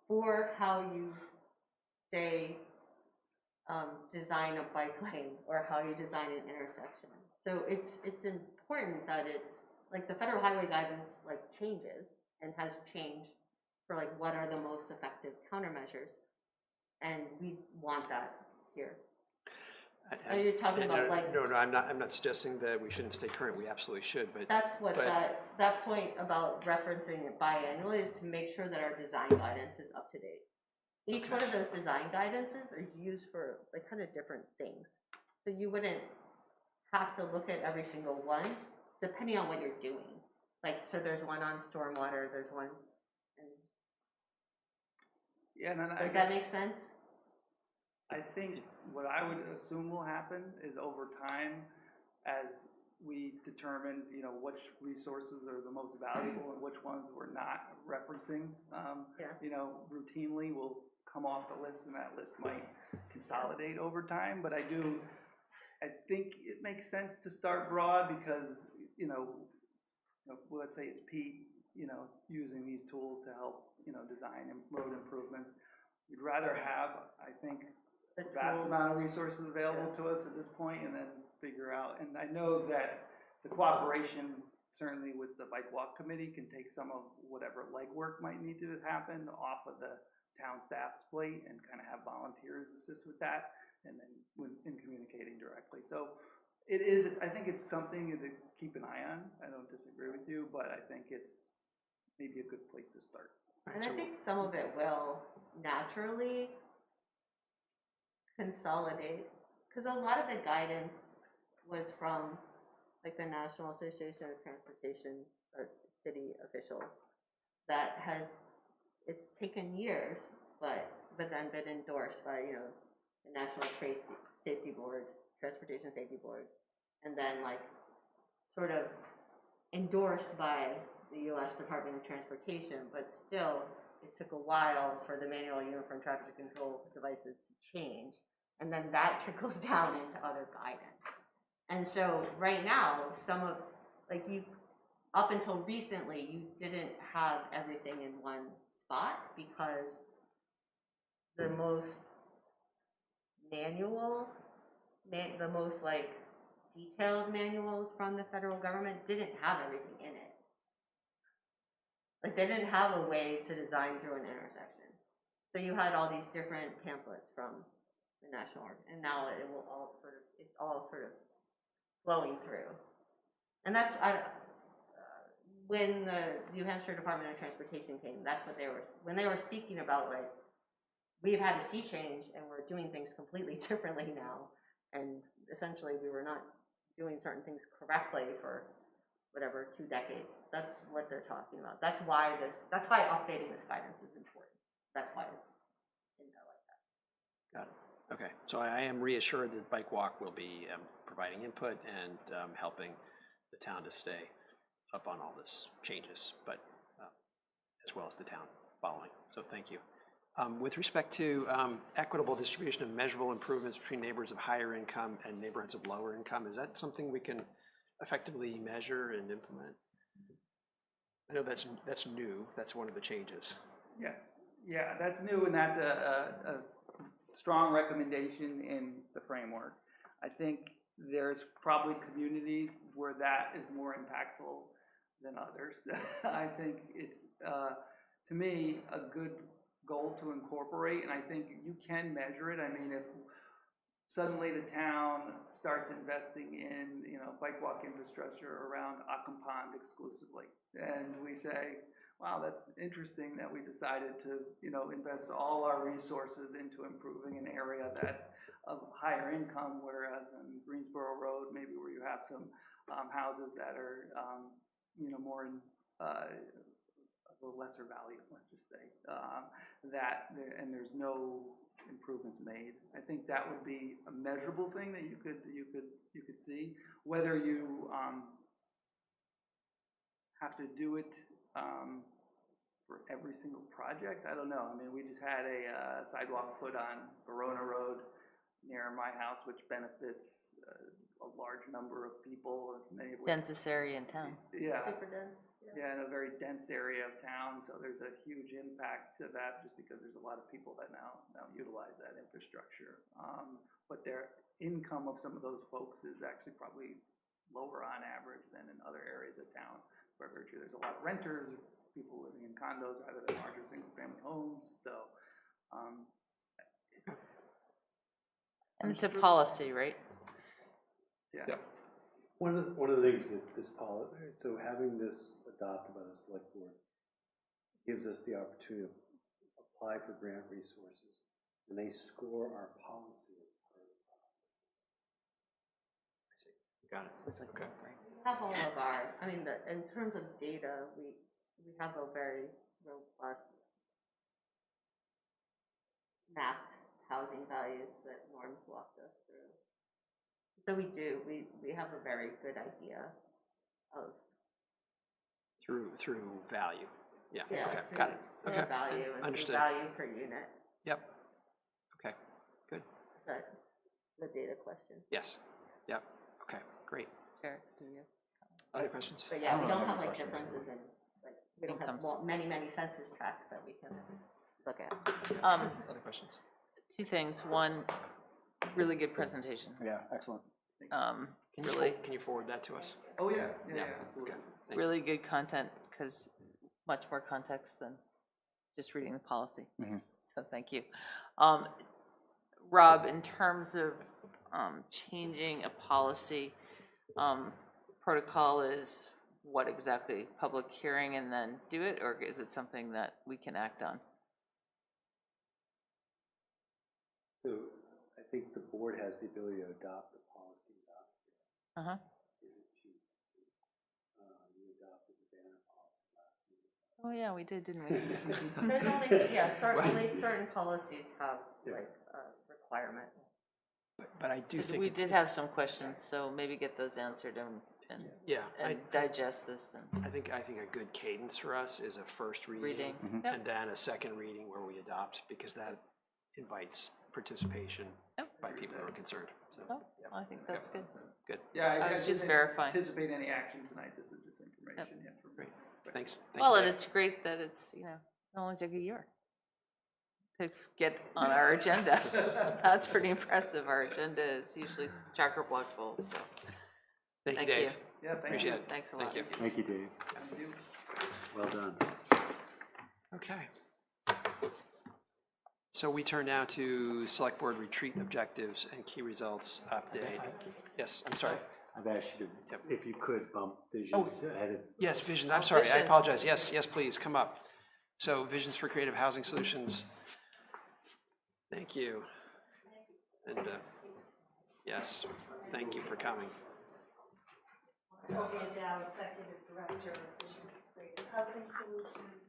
for how you say design a bike lane or how you design an intersection. So it's important that it's like the federal highway guidance like changes and has changed for like what are the most effective countermeasures, and we want that here. Are you talking about like? No, I'm not suggesting that we shouldn't stay current. We absolutely should, but That's what that point about referencing it biannually is, to make sure that our design guidance is up to date. Each one of those design guidances is used for like kind of different things. So you wouldn't have to look at every single one depending on what you're doing. Like, so there's one on stormwater, there's one. Yeah, no, Does that make sense? I think what I would assume will happen is over time, as we determine, you know, which resources are the most valuable and which ones we're not referencing, you know, routinely will come off the list, and that list might consolidate over time. But I think it makes sense to start broad because, you know, let's say it's Pete, you know, using these tools to help, you know, design road improvements. We'd rather have, I think, a vast amount of resources available to us at this point, and then figure out. And I know that the cooperation, certainly with the Bike Walk Committee, can take some of whatever legwork might need to happen off of the town staff's plate and kind of have volunteers assist with that, and then in communicating directly. So it is, I think it's something to keep an eye on. I don't disagree with you, but I think it's maybe a good place to start. And I think some of it will naturally consolidate, because a lot of the guidance was from like the National Association of Transportation or city officials that it's taken years, but then been endorsed by, you know, the National Safety Board, Transportation Safety Board, and then like sort of endorsed by the US Department of Transportation, but still, it took a while for the manual uniform traffic control devices to change. And then that trickles down into other guidance. And so right now, some of, like you, up until recently, you didn't have everything in one spot because the most the most like detailed manuals from the federal government didn't have everything in it. Like they didn't have a way to design through an intersection. So you had all these different pamphlets from the national, and now it's all sort of flowing through. And that's, when the New Hampshire Department of Transportation came, that's what when they were speaking about, like, we've had a sea change and we're doing things completely differently now. And essentially we were not doing certain things correctly for whatever, 2 decades. That's what they're talking about. That's why updating this guidance is important. That's why it's in there like that. Got it. Okay, so I am reassured that Bike Walk will be providing input and helping the town to stay up on all this changes, but as well as the town following. So thank you. With respect to equitable distribution of measurable improvements between neighborhoods of higher income and neighborhoods of lower income, is that something we can effectively measure and implement? I know that's new. That's one of the changes. Yes, yeah, that's new, and that's a strong recommendation in the framework. I think there's probably communities where that is more impactful than others. I think it's, to me, a good goal to incorporate, and I think you can measure it. I mean, if suddenly the town starts investing in, bike walk infrastructure around Occam Pond exclusively, and we say, wow, that's interesting that we decided to, invest all our resources into improving an area that's of higher income, whereas in Greensboro Road, maybe where you have some houses that are, more in a lesser value, let's just say, and there's no improvements made. I think that would be a measurable thing that you could see. Whether you have to do it for every single project, I don't know. I mean, we just had a sidewalk put on Verona Road near my house, which benefits a large number of people. As many of which, Densest area in town. yeah, Super dense. yeah, in a very dense area of town. So there's a huge impact to that, just because there's a lot of people that now utilize that infrastructure. But their income of some of those folks is actually probably lower on average than in other areas of town. By virtue, there's a lot of renters, people living in condos rather than larger single-family homes. So. And it's a policy, right? Yeah. One of the things that this policy, so having this adopted by the select board gives us the opportunity to apply for grant resources, and they score our policy as part of the process. Got it. It's like, Okay. right. We have all of our, in terms of data, we have a very robust mapped housing values that Norm's walked us through. So we have a very good idea of Through value. Yeah. yeah, Okay. through- Got it. through Okay. value and through Understood. value per unit. Yep. Okay. Good. Is that the data question? Yes. Yep. Okay. Great. Eric, do you? Other questions? But yeah, I we don't don't have have any like questions. differences in, like, we don't have Incomes. many census tracts that we can look at. Other questions? 2 things. One, really good presentation. Yeah, excellent. Can you forward that to us? Oh yeah. Okay. Thank you. Really good content, because much more context than just reading the policy. Mhm. So thank you. Rob, in terms of changing a policy, protocol is what exactly? Public hearing and then do it, or is it something that we can act on? So I think the board has the ability to adopt the policy without Uh-huh. if it chooses to. We adopted the banner policy last meeting. Oh, yeah, we did, didn't we? There's only, only certain policies have like a requirement. But I do think We did have some questions, so maybe get those answered and and, Yeah, and digest this and I think a good cadence for us is a first reading. reading. Mhm. Yep. And then a second reading where we adopt, because that invites participation Yep. by people who are concerned, so, Oh, I think that's good. good, Yeah, I was just didn't verifying. anticipate any action tonight, this is just information, yeah, for me. great, thanks. Well, and Dave. it's great that it's, you know, it only took a year to get on our agenda. That's pretty impressive. Our agenda is usually chock-a-block full, so Thank you, thank you. Dave. Yeah, thank Appreciate you. it. Thanks a lot. Thank you. Thank you, Dave. Thank you. Well done. Okay. So we turn now to Select Board retreat objectives and key results update. Yes, I'm sorry. I've asked you to, Yep. if you could bump visions ahead of. Yes, visions, Oh, I'm sorry, I visions. apologize. Yes, please, come up. So Visions for Creative Housing Solutions. Thank you. And, yes, thank you for coming. Sylvia Dow, Executive Director of Visions for Creative Housing Solutions.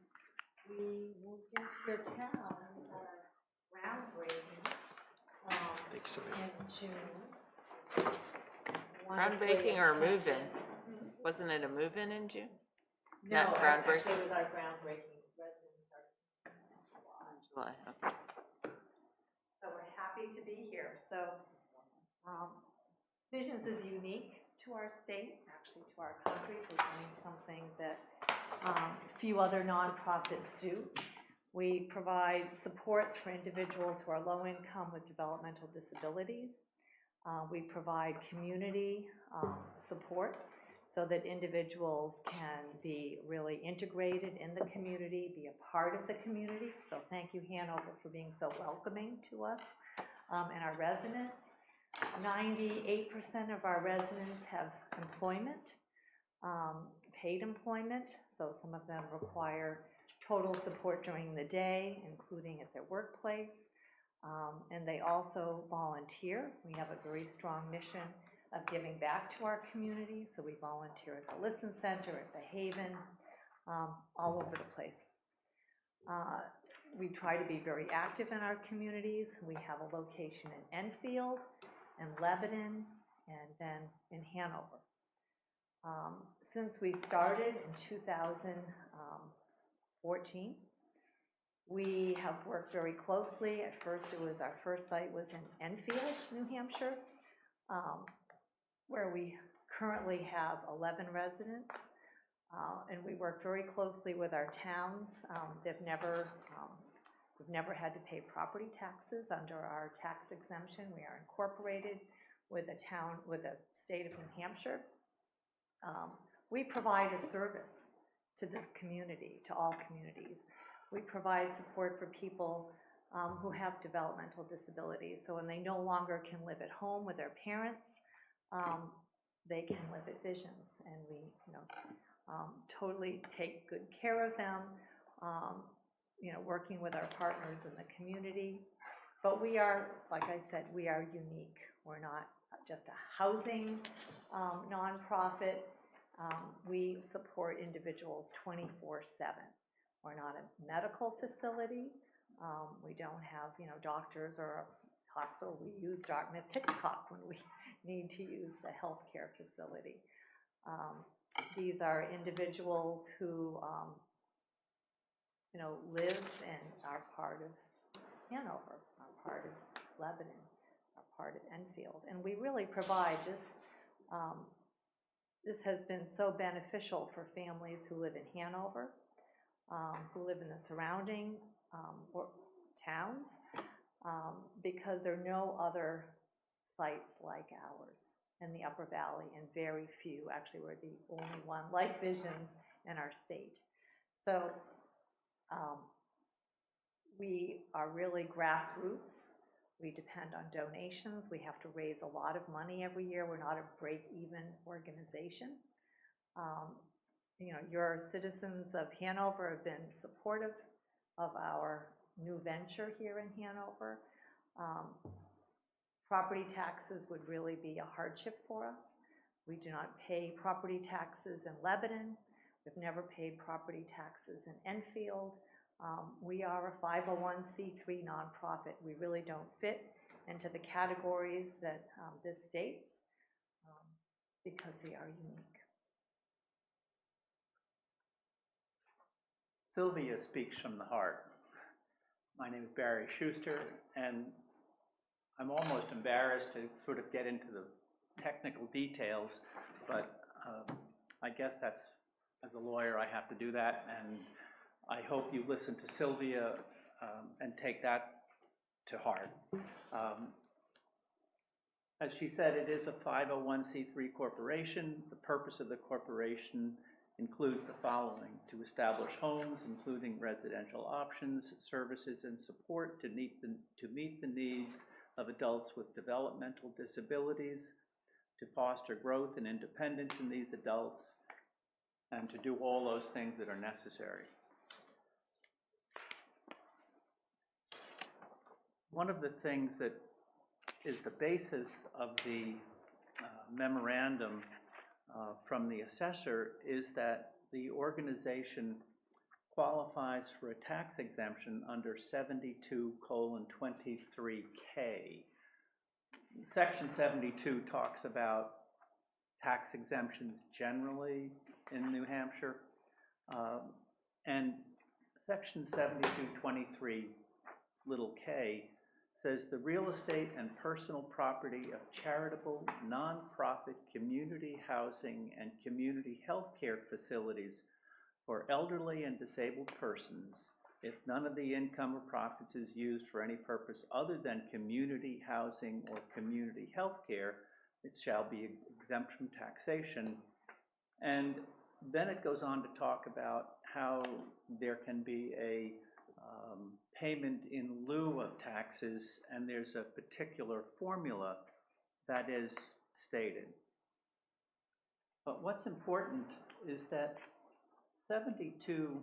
We moved into your town, groundbreaking, Thanks, Sylvia. in June. Groundbreaking or move-in? Wasn't it a move-in in June? No, Not groundbreaking. actually, it was our groundbreaking. Residents started in July. July, okay. So we're happy to be here. So Visions is unique to our state, actually to our country. We're doing something that few other nonprofits do. We provide supports for individuals who are low income with developmental disabilities. We provide community support so that individuals can be really integrated in the community, be a part of the community. So thank you, Hanover, for being so welcoming to us and our residents. 98% of our residents have employment, paid employment, so some of them require total support during the day, including at their workplace. And they also volunteer. We have a very strong mission of giving back to our community, so we volunteer at the Listen Center, at the Haven, all over the place. We try to be very active in our communities. We have a location in Enfield, and Lebanon, and then in Hanover. Since we started in 2014, we have worked very closely. At first, our first site was in Enfield, New Hampshire, where we currently have 11 residents. And we work very closely with our towns. We've never had to pay property taxes under our tax exemption. We are incorporated with the state of New Hampshire. We provide a service to this community, to all communities. We provide support for people who have developmental disabilities. So when they no longer can live at home with their parents, they can live at Visions, and we, totally take good care of them. Working with our partners in the community. But we are, like I said, we are unique. We're not just a housing nonprofit. We support individuals 24/7. We're not a medical facility. We don't have, doctors or a hospital. We use Dartmouth Hitchcock when we need to use the healthcare facility. These are individuals who live and are part of Hanover, are part of Lebanon, are part of Enfield. And we really provide this. This has been so beneficial for families who live in Hanover, who live in the surrounding towns, because there are no other sites like ours in the Upper Valley, and very few. Actually, we're the only one like Visions in our state. So we are really grassroots. We depend on donations. We have to raise a lot of money every year. We're not a break-even organization. Your citizens of Hanover have been supportive of our new venture here in Hanover. Property taxes would really be a hardship for us. We do not pay property taxes in Lebanon. We've never paid property taxes in Enfield. We are a 501c3 nonprofit. We really don't fit into the categories that this states. because we are unique. Sylvia speaks from the heart. My name is Barry Schuster, and I'm almost embarrassed to sort of get into the technical details, but I guess that's, as a lawyer, I have to do that, and I hope you listen to Sylvia and take that to heart. As she said, it is a 501c3 corporation. The purpose of the corporation includes the following: to establish homes, including residential options, services, and support to meet the needs of adults with developmental disabilities, to foster growth and independence in these adults, and to do all those things that are necessary. One of the things that is the basis of the memorandum from the assessor is that the organization qualifies for a tax exemption under 72:23K. Section 72 talks about tax exemptions generally in New Hampshire, and Section 72:23k says the real estate and personal property of charitable, nonprofit community housing and community health care facilities for elderly and disabled persons, if none of the income or profits is used for any purpose other than community housing or community health care, it shall be exempt from taxation. And then it goes on to talk about how there can be a payment in lieu of taxes, and there's a particular formula that is stated. But what's important is that 72,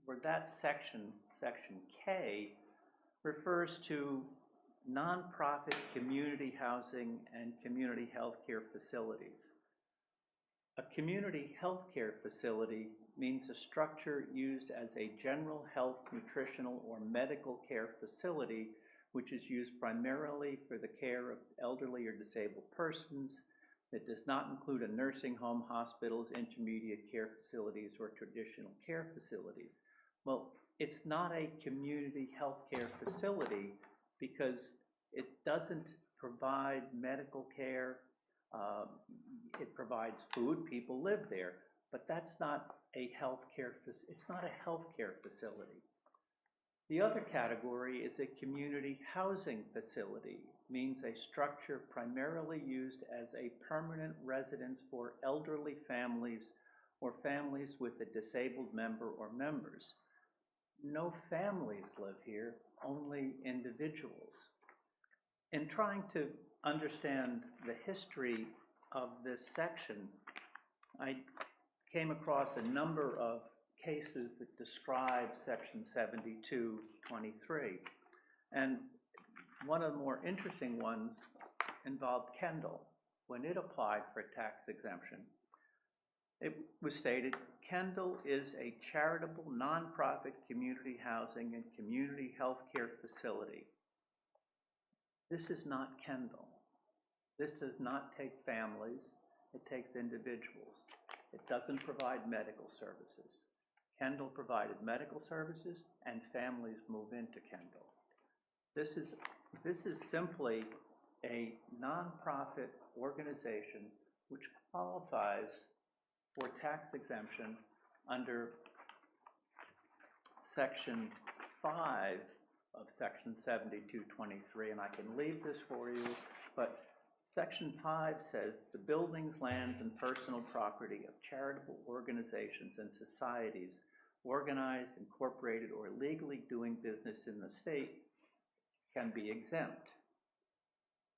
or that section K, refers to nonprofit community housing and community health care facilities. A community health care facility means a structure used as a general health, nutritional, or medical care facility which is used primarily for the care of elderly or disabled persons. It does not include a nursing home, hospitals, intermediate care facilities, or traditional care facilities. Well, it's not a community health care facility because it doesn't provide medical care. It provides food, people live there, but that's not a it's not a healthcare facility. The other category is a community housing facility, means a structure primarily used as a permanent residence for elderly families or families with a disabled member or members. No families live here, only individuals. In trying to understand the history of this section, I came across a number of cases that describe Section 72:23. And one of the more interesting ones involved Kendall. When it applied for a tax exemption, it was stated, Kendall is a charitable, nonprofit community housing and community health care facility. This is not Kendall. This does not take families, it takes individuals. It doesn't provide medical services. Kendall provided medical services and families move into Kendall. This is simply a nonprofit organization which qualifies for tax exemption under Section 5 of Section 72:23, and I can leave this for you, but Section 5 says the buildings, lands, and personal property of charitable organizations and societies organized, incorporated, or legally doing business in the state can be exempt.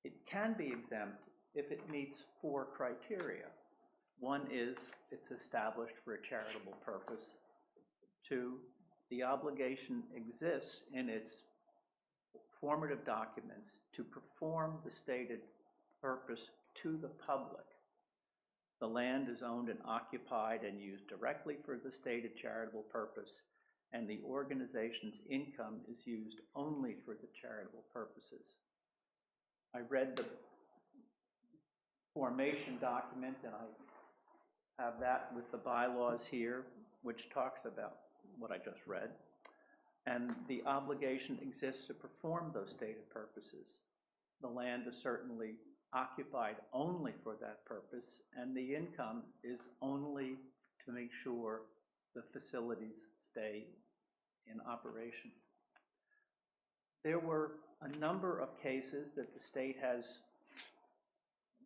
It can be exempt if it meets 4 criteria. One is it's established for a charitable purpose. 2, the obligation exists in its formative documents to perform the stated purpose to the public. The land is owned and occupied and used directly for the stated charitable purpose, and the organization's income is used only for the charitable purposes. I read the formation document, and I have that with the bylaws here, which talks about what I just read. And the obligation exists to perform those stated purposes. The land is certainly occupied only for that purpose, and the income is only to make sure the facilities stay in operation. There were a number of cases that the state has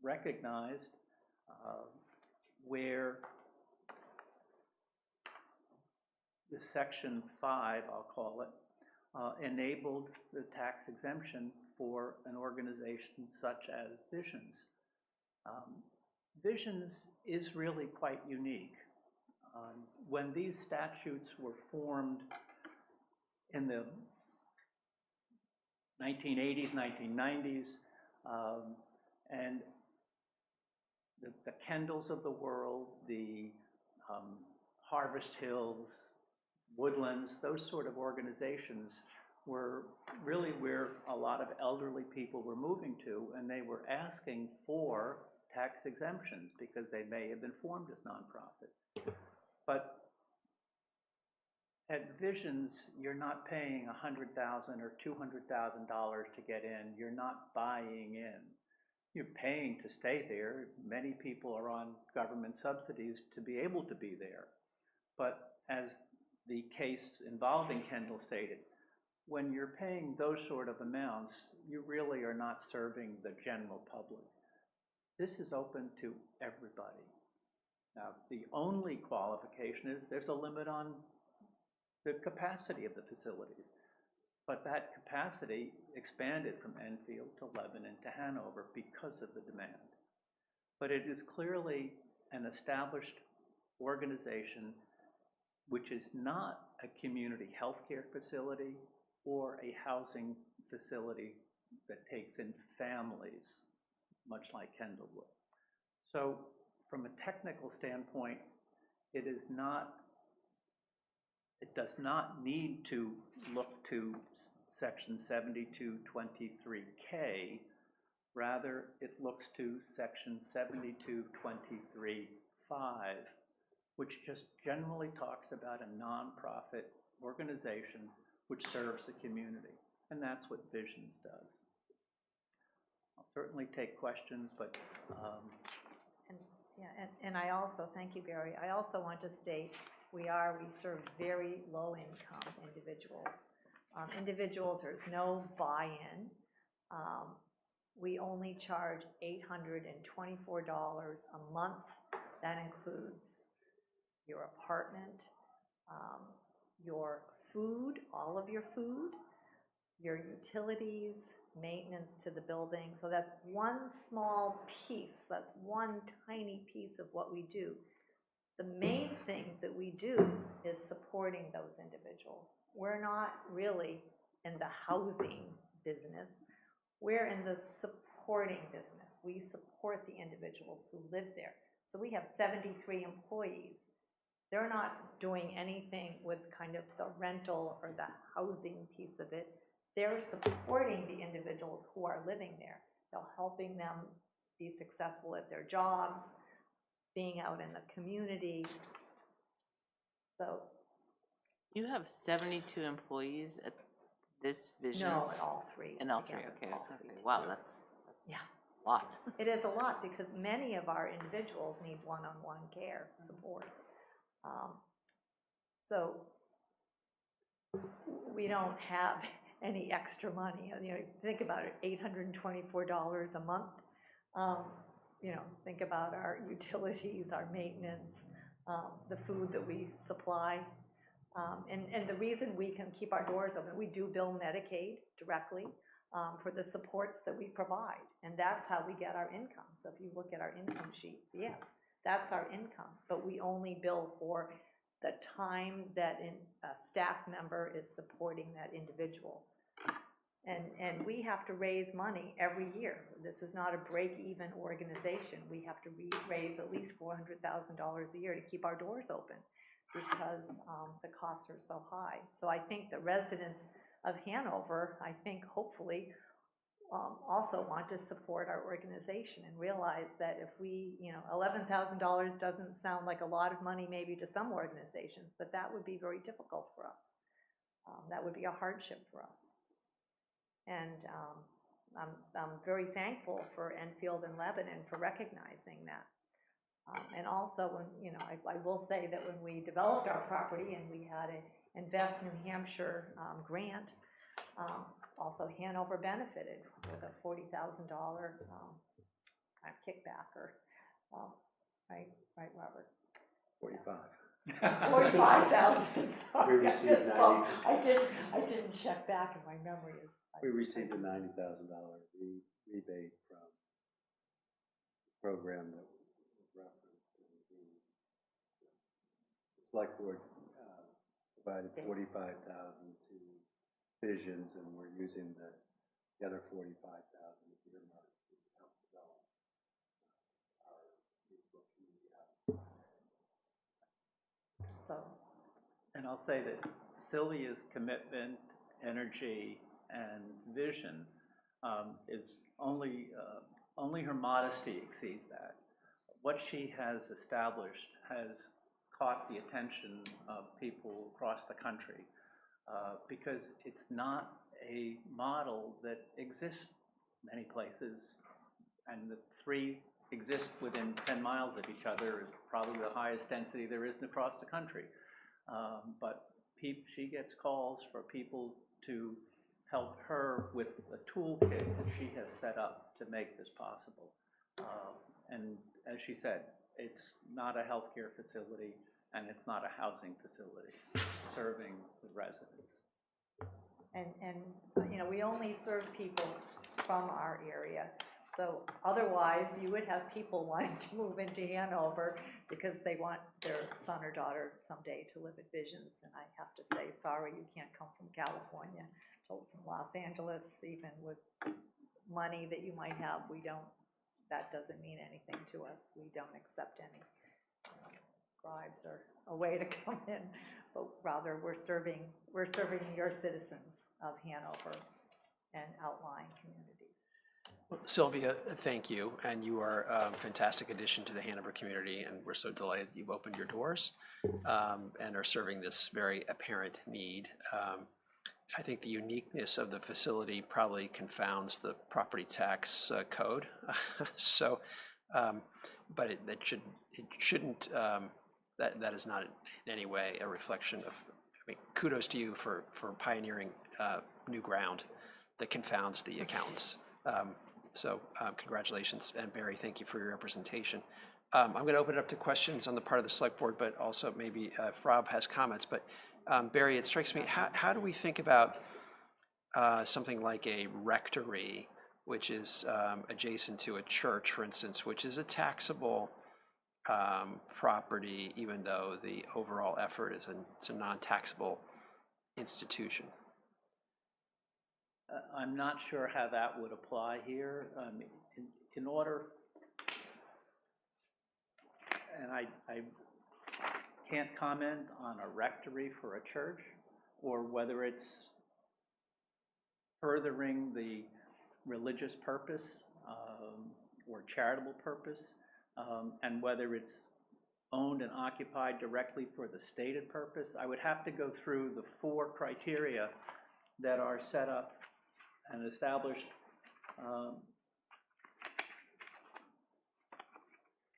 recognized where the Section 5, I'll call it, enabled the tax exemption for an organization such as Visions. Visions is really quite unique. When these statutes were formed in the 1980s, 1990s, and the Kendalls of the world, the Harvest Hills, Woodlands, those sort of organizations were really where a lot of elderly people were moving to, and they were asking for tax exemptions because they may have been formed as nonprofits. But at Visions, you're not paying $100,000 or $200,000 to get in. You're not buying in. You're paying to stay there. Many people are on government subsidies to be able to be there. But as the case involving Kendall stated, when you're paying those sort of amounts, you really are not serving the general public. This is open to everybody. Now, the only qualification is there's a limit on the capacity of the facilities. But that capacity expanded from Enfield to Lebanon to Hanover because of the demand. But it is clearly an established organization which is not a community healthcare facility or a housing facility that takes in families, much like Kendall would. So from a technical standpoint, it does not need to look to Section 7223K. Rather, it looks to Section 7223(5), which just generally talks about a nonprofit organization which serves the community. And that's what Visions does. I'll certainly take questions, but And I also, thank you, Barry, I also want to state we serve very low income individuals. Individuals, there's no buy-in. We only charge $824 a month. That includes your apartment, your food, all of your food, your utilities, maintenance to the building. So that's one small piece, that's one tiny piece of what we do. The main thing that we do is supporting those individuals. We're not really in the housing business. We're in the supporting business. We support the individuals who live there. So we have 73 employees. They're not doing anything with kind of the rental or the housing piece of it. They're supporting the individuals who are living there. They're helping them be successful at their jobs, being out in the community. So You have 72 employees at this Visions? no, at all three. In all three, together, okay, I was all gonna say, three wow, together. that's Yeah. a lot. It is a lot because many of our individuals need one-on-one care support. So we don't have any extra money. You know, think about it, $824 a month. You know, think about our utilities, our maintenance, the food that we supply. And the reason we can keep our doors open, we do bill Medicaid directly for the supports that we provide. And that's how we get our income. So if you look at our income sheets, yes, that's our income. But we only bill for the time that a staff member is supporting that individual. And we have to raise money every year. This is not a break-even organization. We have to raise at least $400,000 a year to keep our doors open because the costs are so high. So I think the residents of Hanover, I think hopefully, also want to support our organization and realize that if we, $11,000 doesn't sound like a lot of money maybe to some organizations, but that would be very difficult for us. That would be a hardship for us. And I'm very thankful for Enfield and Lebanon for recognizing that. And also, when, I will say that when we developed our property and we had an Invest New Hampshire grant, also Hanover benefited with a $40,000 kind of kickback, or, right, Robert? 45. 45,000, sorry. We received I didn't check back, and my memory is. We received a $90,000 rebate from the program that was referenced. The select board provided $45,000 to Visions, and we're using the other $45,000 as earmarked to help develop our Facebook community hub. So. And I'll say that Sylvia's commitment, energy, and vision is only her modesty exceeds that. What she has established has caught the attention of people across the country because it's not a model that exists many places, and the three exist within 10 miles of each other, is probably the highest density there is across the country. But she gets calls for people to help her with a toolkit that she has set up to make this possible. And as she said, it's not a healthcare facility and it's not a housing facility. It's serving the residents. And we only serve people from our area. So otherwise, you would have people wanting to move into Hanover because they want their son or daughter someday to live at Visions. And I have to say, sorry, you can't come from California, from Los Angeles, even with money that you might have. That doesn't mean anything to us. We don't accept any bribes or a way to come in, but rather we're serving your citizens of Hanover and outlying communities. Sylvia, thank you, and you are a fantastic addition to the Hanover community, and we're so delighted you've opened your doors and are serving this very apparent need. I think the uniqueness of the facility probably confounds the property tax code. So, but that is not in any way a reflection of. I mean, kudos to you for pioneering new ground that confounds the accountants. So congratulations, and Barry, thank you for your representation. I'm going to open it up to questions on the part of the select board, but also maybe if Rob has comments. But Barry, it strikes me, how do we think about something like a rectory, which is adjacent to a church, for instance, which is a taxable property, even though the overall effort is a non-taxable institution? I'm not sure how that would apply here. In order, and I can't comment on a rectory for a church or whether it's furthering the religious purpose or charitable purpose, and whether it's owned and occupied directly for the stated purpose. I would have to go through the 4 criteria that are set up and established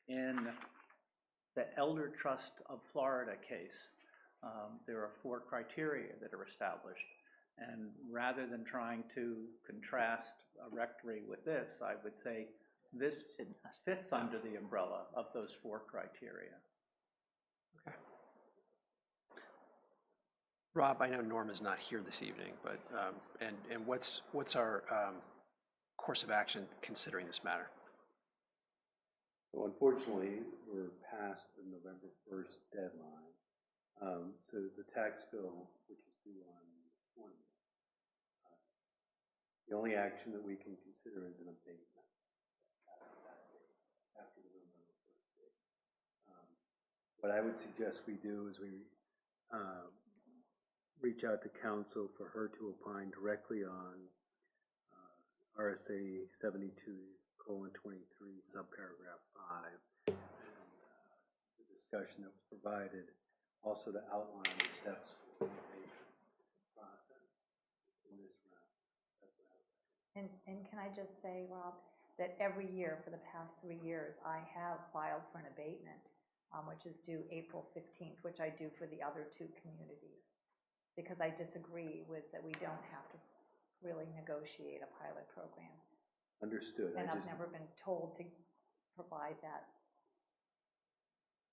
in the Elder Trust of Florida case. There are 4 criteria that are established, and rather than trying to contrast a rectory with this, I would say this fits under the umbrella of those 4 criteria. Okay. Rob, I know Norm is not here this evening, but and what's our course of action considering this matter? So unfortunately, we're past the November 1st deadline. So the tax bill, which is due on the 20th, the only action that we can consider is an abatement after the November 1st date. What I would suggest we do is we reach out to council for her to opine directly on RSA 72:23, subparagraph 5, and the discussion that was provided, also to outline the steps for the abatement process in this round. That's what I was. And can I just say, Rob, that every year for the past 3 years, I have filed for an abatement, which is due April 15th, which I do for the other 2 communities, because I disagree with that we don't have to really negotiate a pilot program. Understood. And I've never been told to provide that.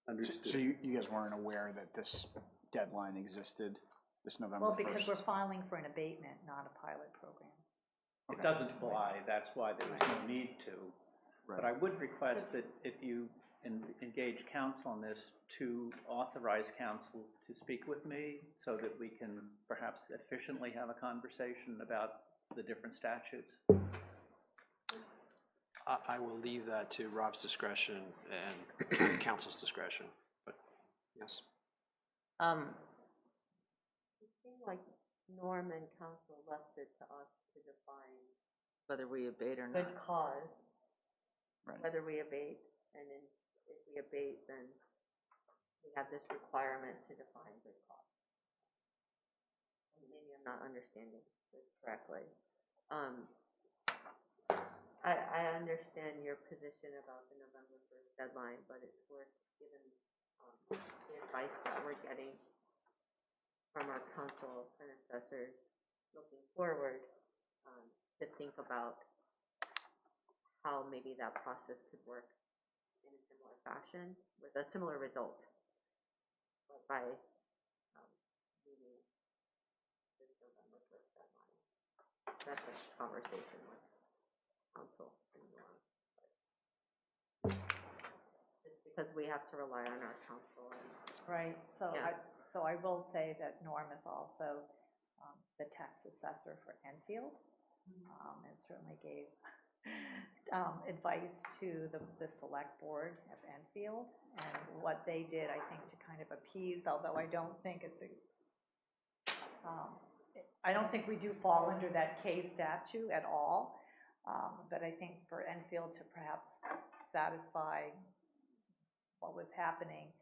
Understood. So you guys weren't aware that this deadline existed, this November 1st? Well, because we're filing for an abatement, not a pilot program. It doesn't apply, that's why there was no need to. But I would request that if you engage counsel on this, to authorize counsel to speak with me so that we can perhaps efficiently have a conversation about the different statutes. I will leave that to Rob's discretion and council's discretion, but yes. It seemed like Norm and council left it to us to define Whether we abate or not. good cause, Right. whether we abate, and then if we abate, then we have this requirement to define good cause. Maybe I'm not understanding this correctly. I understand your position about the November 1st deadline, but it's worth, given the advice that we're getting from our council predecessors looking forward, to think about how maybe that process could work in a similar fashion with a similar result, but by meeting this November 1st deadline. That's a conversation with council and Norm. Just because we have to rely on our council. Right, so Yeah. I will say that Norm is also the tax assessor for Enfield, and certainly gave advice to the select board of Enfield, and what they did, I think, to kind of appease, although I don't think it's I don't think we do fall under that K statute at all, but I think for Enfield to perhaps satisfy what was happening,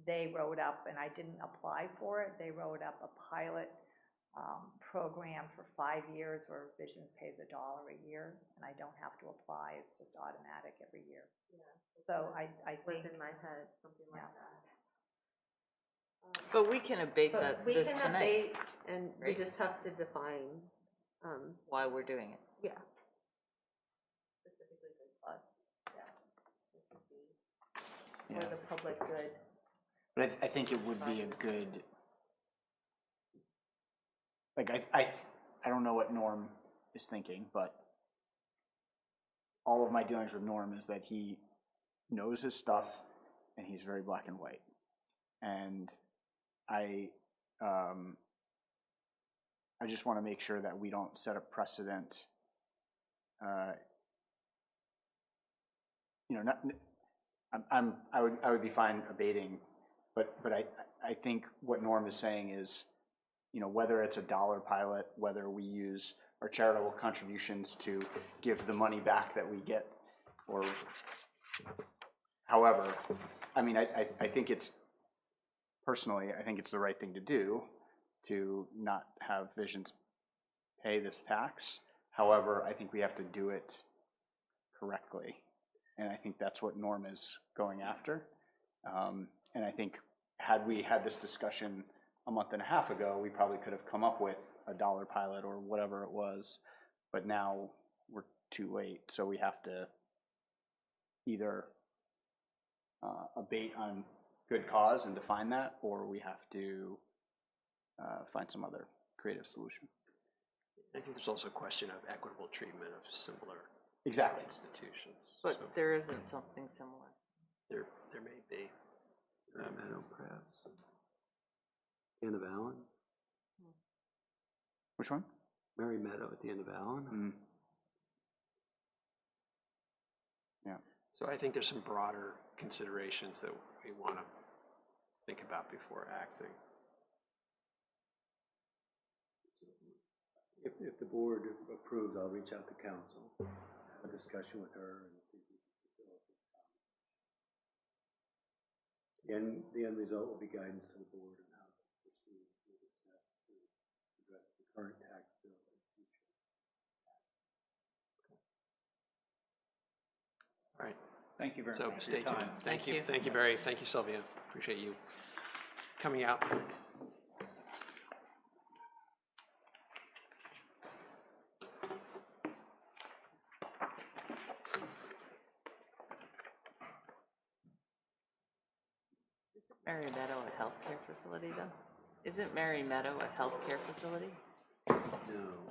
they wrote up, and I didn't apply for it, they wrote up a pilot program for 5 years where Visions pays $1 a year, and I don't have to apply, it's just automatic every year. Yeah. So I Was think, in my head, something like Yeah. that. But we can abate But we this can tonight, abate, and we right? just have to define, why we're doing it. yeah. Specifically good cause, yeah. This would be for Yeah. the public good. But I think it would be a good, like, I don't know what Norm is thinking, but all of my dealings with Norm is that he knows his stuff and he's very black and white. And I just want to make sure that we don't set a precedent, I would be fine abating, but I think what Norm is saying is, whether it's $1 pilot, whether we use our charitable contributions to give the money back that we get, or however, I think it's, personally, I think it's the right thing to do to not have Visions pay this tax. However, I think we have to do it correctly. And I think that's what Norm is going after. And I think had we had this discussion a month and a half ago, we probably could have come up with $1 pilot or whatever it was. But now we're too late. So we have to either abate on good cause and define that, or we have to find some other creative solution. I think there's also a question of equitable treatment of similar Exactly. institutions. But So there isn't something similar. there may be. Meadow, perhaps. End of Allen, Which one? Mary Meadow at the end of Allen. Yeah. So I think there's some broader considerations that we want to think about before acting. If the board approves, I'll reach out to council, have a discussion with her, and see if we can facilitate comments. The end result will be guidance to the board on how to proceed with the steps to address the current tax bill and future. All right, Thank you very so much for stay your tuned. time. Thank you. you. Thank you, Barry. Thank you, Sylvia. Appreciate you coming out. Mary Meadow a healthcare facility, though? Isn't Mary Meadow a healthcare facility? No,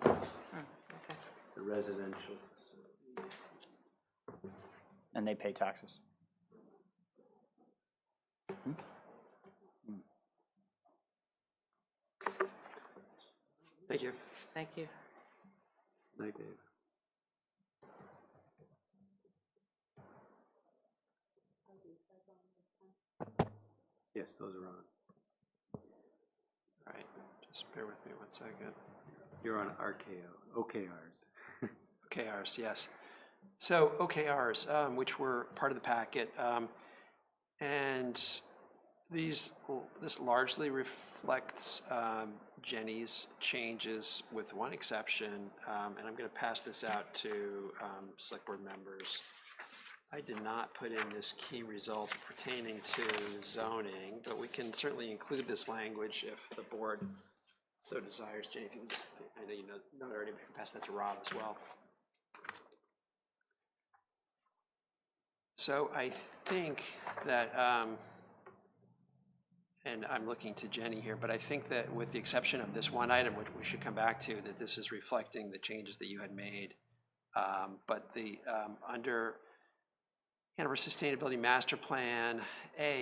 Okay. it's a residential facility. And they pay taxes. Thank you. Thank you. Night, Dave. Yes, those are on. All right, just bear with me 1 second. You're on OKRs. OKRs, yes. So OKRs, which were part of the packet, and this largely reflects Jenny's changes with one exception, and I'm going to pass this out to select board members. I did not put in this key result pertaining to zoning, but we can certainly include this language if the board so desires. Jenny, if you can just, I know you know it already, but you can pass that to Rob as well. So I think that, and I'm looking to Jenny here, but I think that with the exception of this one item, which we should come back to, that this is reflecting the changes that you had made. But the under Hanover Sustainability Master Plan,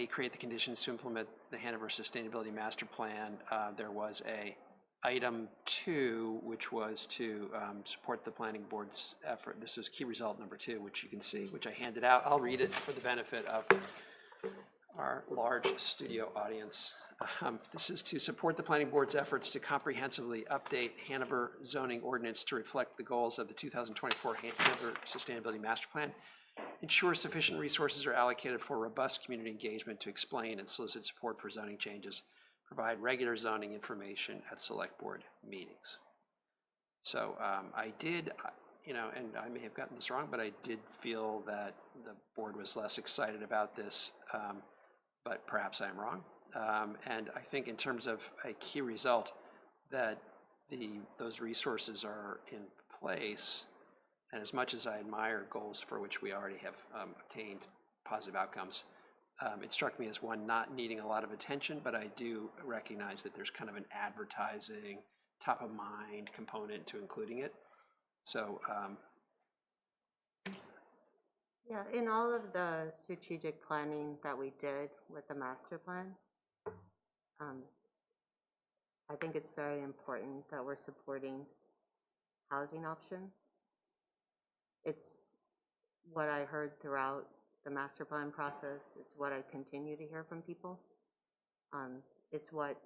create the conditions to implement the Hanover Sustainability Master Plan. There was a item 2, which was to support the planning board's effort. This was key result number 2, which you can see, which I handed out. I'll read it for the benefit of our large studio audience. This is to support the planning board's efforts to comprehensively update Hanover zoning ordinance to reflect the goals of the 2024 Hanover Sustainability Master Plan. Ensure sufficient resources are allocated for robust community engagement to explain and solicit support for zoning changes. Provide regular zoning information at select board meetings. So I did, and I may have gotten this wrong, but I did feel that the board was less excited about this, but perhaps I'm wrong. And I think in terms of a key result, that those resources are in place. And as much as I admire goals for which we already have obtained positive outcomes, it struck me as one not needing a lot of attention, but I do recognize that there's kind of an advertising, top of mind component to including it. So, Yeah, in all of the strategic planning that we did with the master plan, I think it's very important that we're supporting housing options. It's what I heard throughout the master plan process. It's what I continue to hear from people. It's what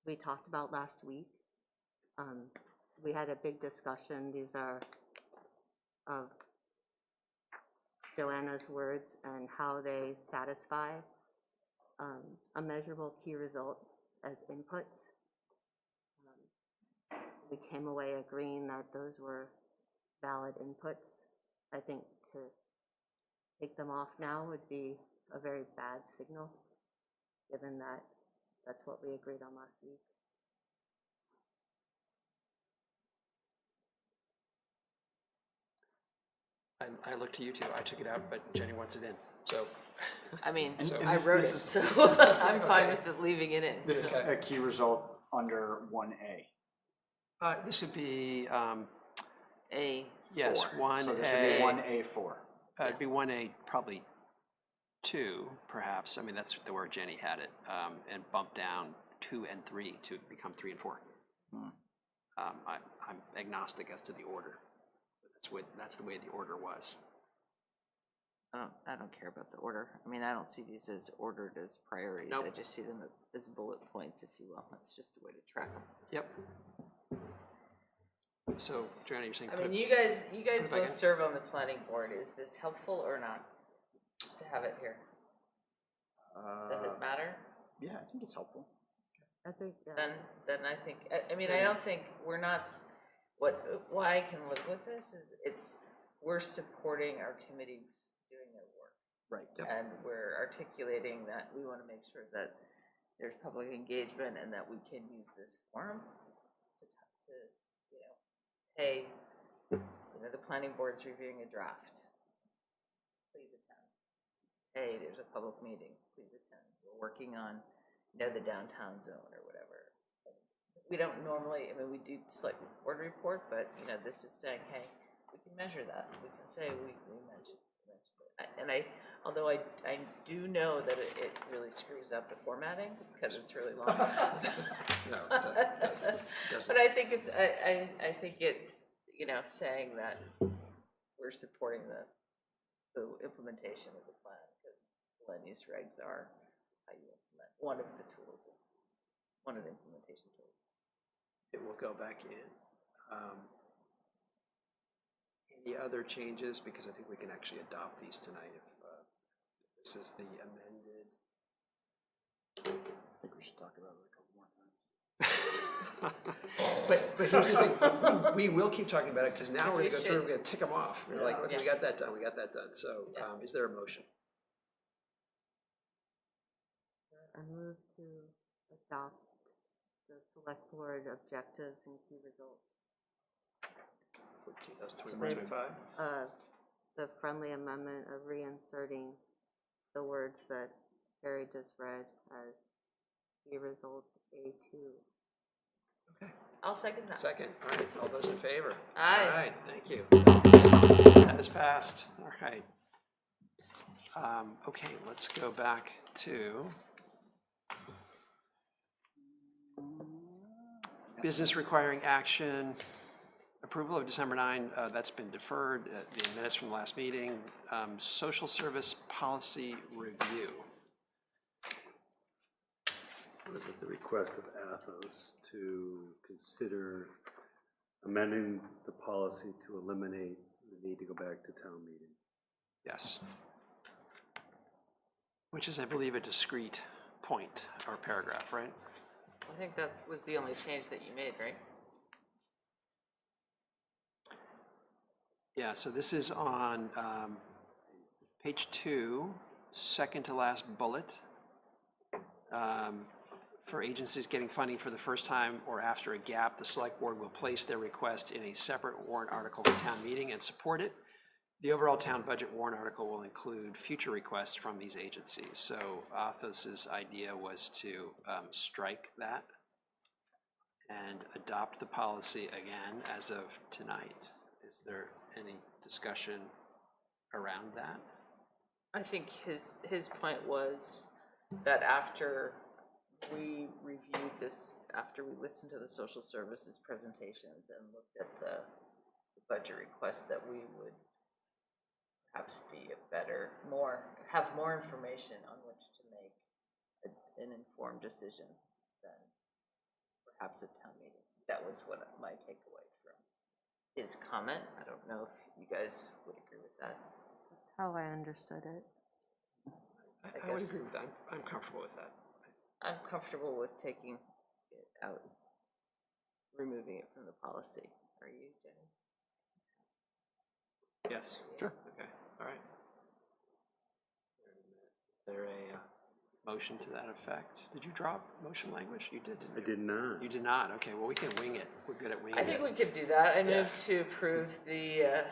we talked about last week. We had a big discussion. These are of Joanna's words and how they satisfy a measurable key result as inputs. We came away agreeing that those were valid inputs. I think to take them off now would be a very bad signal, given that that's what we agreed on last week. I look to you too. I took it out, but Jenny wants it in. So, I mean, And I this- wrote this it, is- so I'm fine with it, leaving it in. This is a key result under 1A. this would be, A4. yes, 1A. So this would be 1A4. It'd be 1A, probably 2, perhaps. I mean, that's the word Jenny had it, and bump down 2 and 3 to become 3 and 4. I'm agnostic as to the order. That's the way the order was. I don't care about the order. I mean, I don't see these as ordered as priorities. Nope. I just see them as bullet points, if you will. That's just a way to track them. Yep. So Joanna, you're saying I put mean, it, you guys it back both in. serve on the planning board. Is this helpful or not to have it here? Does it matter? Yeah, I think it's helpful. I think, Then I think, I mean, I don't think, we're not, why I can live with this is we're supporting our committee doing their work. Right. And we're articulating that we want to make sure that there's public engagement and that we can use this forum to hey, the planning board's reviewing a draft. Please attend. Hey, there's a public meeting. Please attend. We're working on, the downtown zone or whatever. We don't normally, I mean, we do select board report, but, this is saying, hey, we can measure that. We can say we mentioned it. And although I do know that it really screws up the formatting because it's really long. No, it doesn't. But I think it's, I think it's, saying that we're supporting the implementation of the plan because land use regs are how you implement one of the tools, one of the implementation tools. It will go back in. Any other changes? Because I think we can actually adopt these tonight if this is the amended. I think we should talk about it a couple more times. But here's the thing, we will keep talking about it because now we're we going to go through, should. we're going to tick them off. We're like, okay, Yeah. we got that done, we got that done. So is there a motion? I move to adopt the select board objectives and key results. For 2025? The friendly amendment of reinserting the words that Harry just read as key result A2. Okay. I'll second that. Second, all right, all those in favor? Aye. All right, thank you. That is passed, all right. Okay, let's go back to business requiring action, approval of December 9, that's been deferred, the minutes from the last meeting, social service policy review. Was it the request of Athos to consider amending the policy to eliminate the need to go back to town meeting? Yes. Which is, I believe, a discrete point or paragraph, right? I think that was the only change that you made, right? Yeah, so this is on page 2, second to last bullet. For agencies getting funding for the first time or after a gap, the select board will place their request in a separate warrant article for town meeting and support it. The overall town budget warrant article will include future requests from these agencies. So Athos's idea was to strike that and adopt the policy again as of tonight. Is there any discussion around that? I think his point was that after we reviewed this, after we listened to the social services presentations and looked at the budget request, that we would perhaps be a better, have more information on which to make an informed decision than perhaps a town meeting. That was what my takeaway from his comment. I don't know if you guys would agree with that. That's how I understood it. I would agree with that. I'm comfortable with that. I'm comfortable with taking it out, removing it from the policy. Are you, Jenny? Yes? Sure. Okay, all right. Is there a motion to that effect? Did you drop motion language? You did, didn't you? I did not. You did not, okay, well, we can wing it. We're good at winging I it. think we could do that. I move to approve the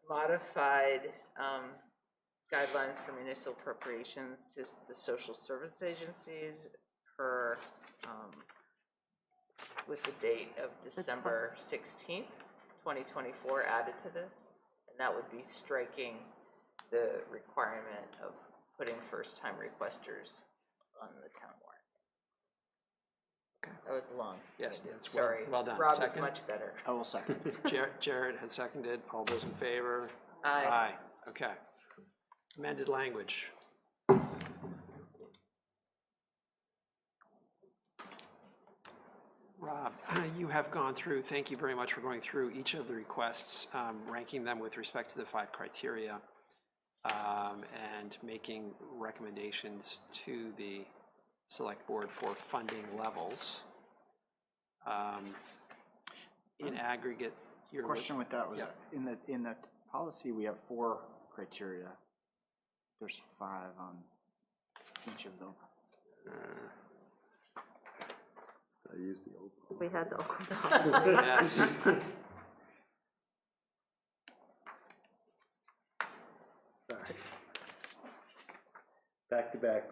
modified guidelines for municipal appropriations to the social service agencies per, with the date of December 16th, 2024 added to this. And that would be striking the requirement of putting first-time requesters on the town warrant. Okay. That was long. Yes, that's Sorry. well done. Rob is Second? much better. I will second. Jared has seconded. All those in favor? Aye. Aye, okay. Amended language. Rob, you have gone through, thank you very much for going through each of the requests, ranking them with respect to the 5 criteria, and making recommendations to the Select Board for funding levels. In aggregate, your Question with that was, Yeah. in the policy, we have 4 criteria. There's 5 on each of them. I use the old. We had the old Yes. Sorry. Back-to-back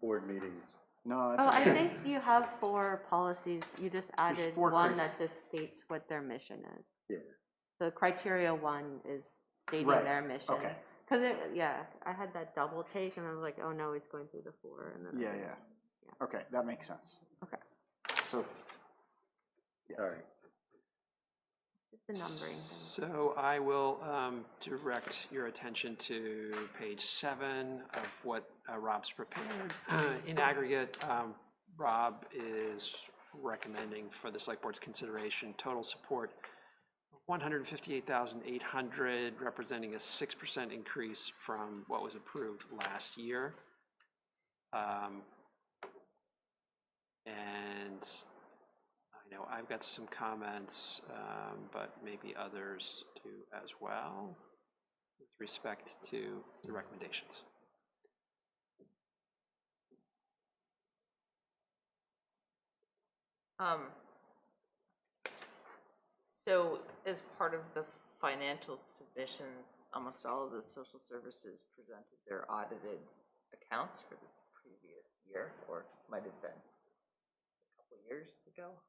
board meetings. No, Oh, that's I okay. think you have 4 policies, you just added 4 one that just states what their mission is. Yeah. The criteria 1 is stating Right, their mission. okay. Cause I had that double take and I was like, oh no, he's going through the 4 and then. Yeah, yeah. Okay, that makes sense. Okay. So, All right. It's the numbering thing. So I will direct your attention to page 7 of what Rob's prepared. In aggregate, Rob is recommending for the Select Board's consideration total support of $158,800, representing a 6% increase from what was approved last year. And I know I've got some comments, but maybe others do as well, with respect to the recommendations. So as part of the financial submissions, almost all of the social services presented their audited accounts for the previous year, or might have been a couple years ago.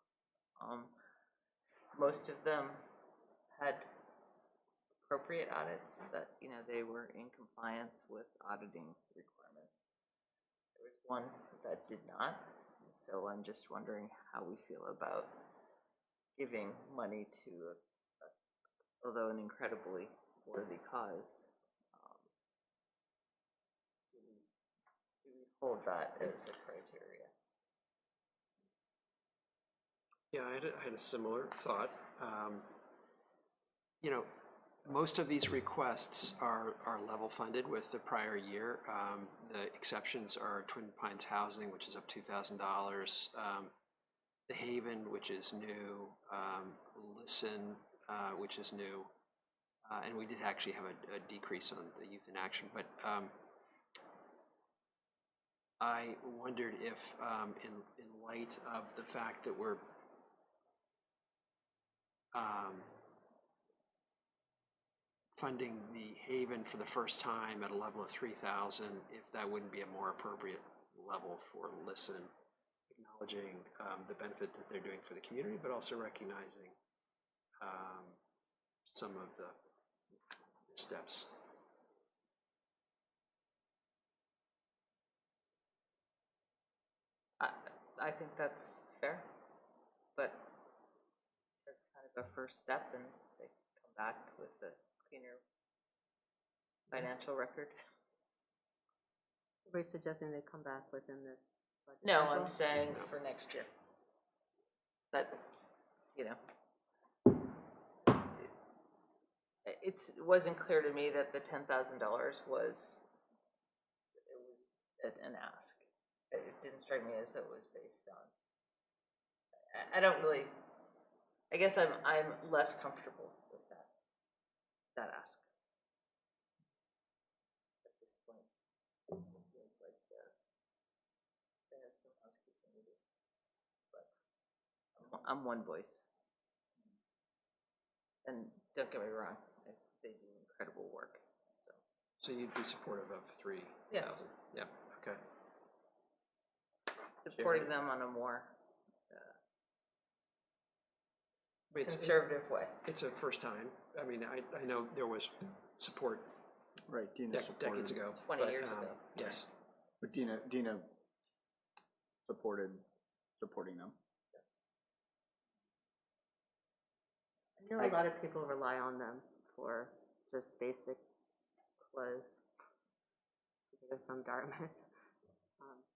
Most of them had appropriate audits that, you know, they were in compliance with auditing requirements. There was one that did not, and so I'm just wondering how we feel about giving money to, although an incredibly worthy cause. Do we hold that as a criteria? Yeah, I had a similar thought. You know, most of these requests are level funded with the prior year. The exceptions are Twin Pines Housing, which is up $2,000. The Haven, which is new. Listen, which is new. And we did actually have a decrease on the Youth in Action. But I wondered if, in light of the fact that we're funding the Haven for the first time at a level of 3,000, if that wouldn't be a more appropriate level for Listen, acknowledging the benefit that they're doing for the community, but also recognizing some of the steps. I think that's fair, but as kind of a first step, and they come back with the cleaner financial record. We're suggesting they come back within this budget. No, cycle? I'm saying for next year. That, you know, it wasn't clear to me that the $10,000 was an ask. It didn't strike me as that it was based on. I don't really. I guess I'm less comfortable with that ask at this point. It feels like they have some housekeeping to do, but I'm one voice. And don't get me wrong, they do incredible work. So you'd be supportive of 3,000? Yeah, okay. Supporting them on a more It's- conservative way. It's a first time. I mean, I know there was support right, Dina decades supported. ago. 20 but, years ago. Yes. But Dina supporting them. I know a lot of people rely on them for just basic clothes. Because they're from Dartmouth.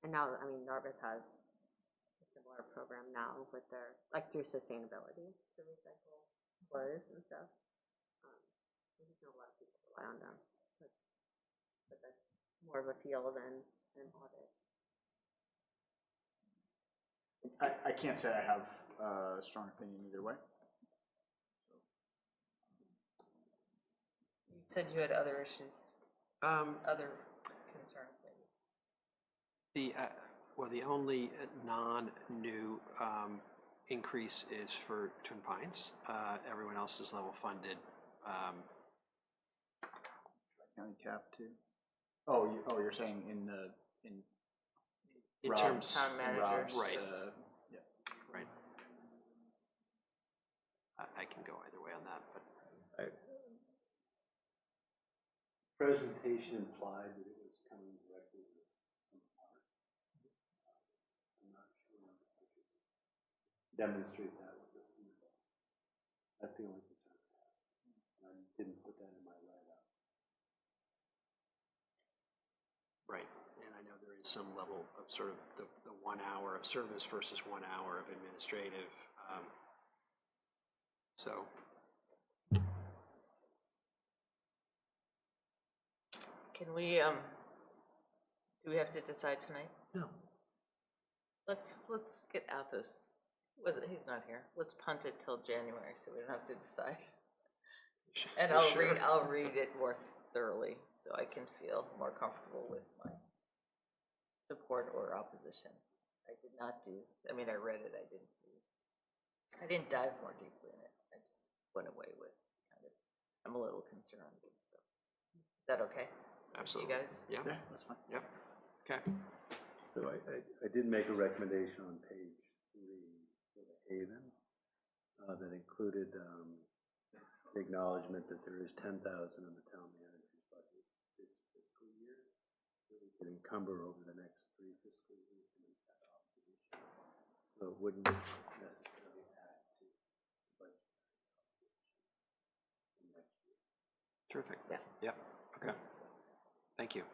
And now, I mean, Dartmouth has a similar our program now with their, like through sustainability, to recycle clothes and stuff. I just know a lot of people rely on them, but that's more of a feel than an audit. I can't say I have a strong opinion either way. You said you had other issues, other concerns maybe. The only non-new increase is for Twin Pines. Everyone else is level funded. County cap too. Oh, you're saying in In Rob's, terms, Town managers. Rob's, Right. Yeah. right. I can go either way on that, but Presentation implied that it was coming directly from Mark. I'm not sure I could demonstrate that with the CFO. That's the only concern I have. And I didn't put that in my write-up. right. And I know there is some level of sort of the 1 hour of service versus 1 hour of administrative. So. Can we, do we have to decide tonight? No. Let's get Athos, he's not here, let's punt it till January so we don't have to decide. And I'll read it more thoroughly so I can feel more comfortable with my support or opposition. I did not do, I mean, I read it, I didn't dive more deeply in it. I just went away with kind of, I'm a little concerned, so. Is that okay? Absolutely. You guys? Yeah. Yeah, that's fine. Yep. Okay. So I did make a recommendation on page 3 for the Haven that included the acknowledgement that there is $10,000 in the town manager's budget this fiscal year that we can encumber over the next 3 fiscal years to make that obligation. So it wouldn't necessarily add to the budget in next year. Terrific. Yeah. Yep. Okay. Thank you.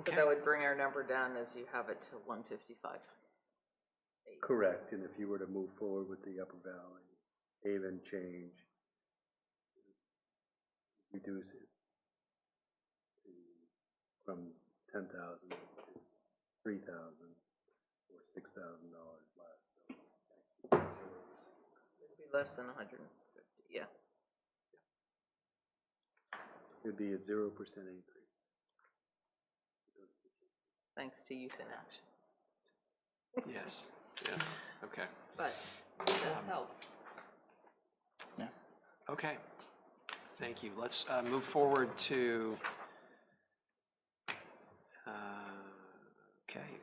So that would bring our number down as you have it to 155. Correct, and if you were to move forward with the Upper Valley Haven change, reduce it to from 10,000 to 3,000 or $6,000 less. So It'd be less than 150, yeah. it'd be a 0% increase. Thanks to Youth in Action. Yes. Yes. Okay. But it does help. Yeah. Okay. Thank you. Let's move forward to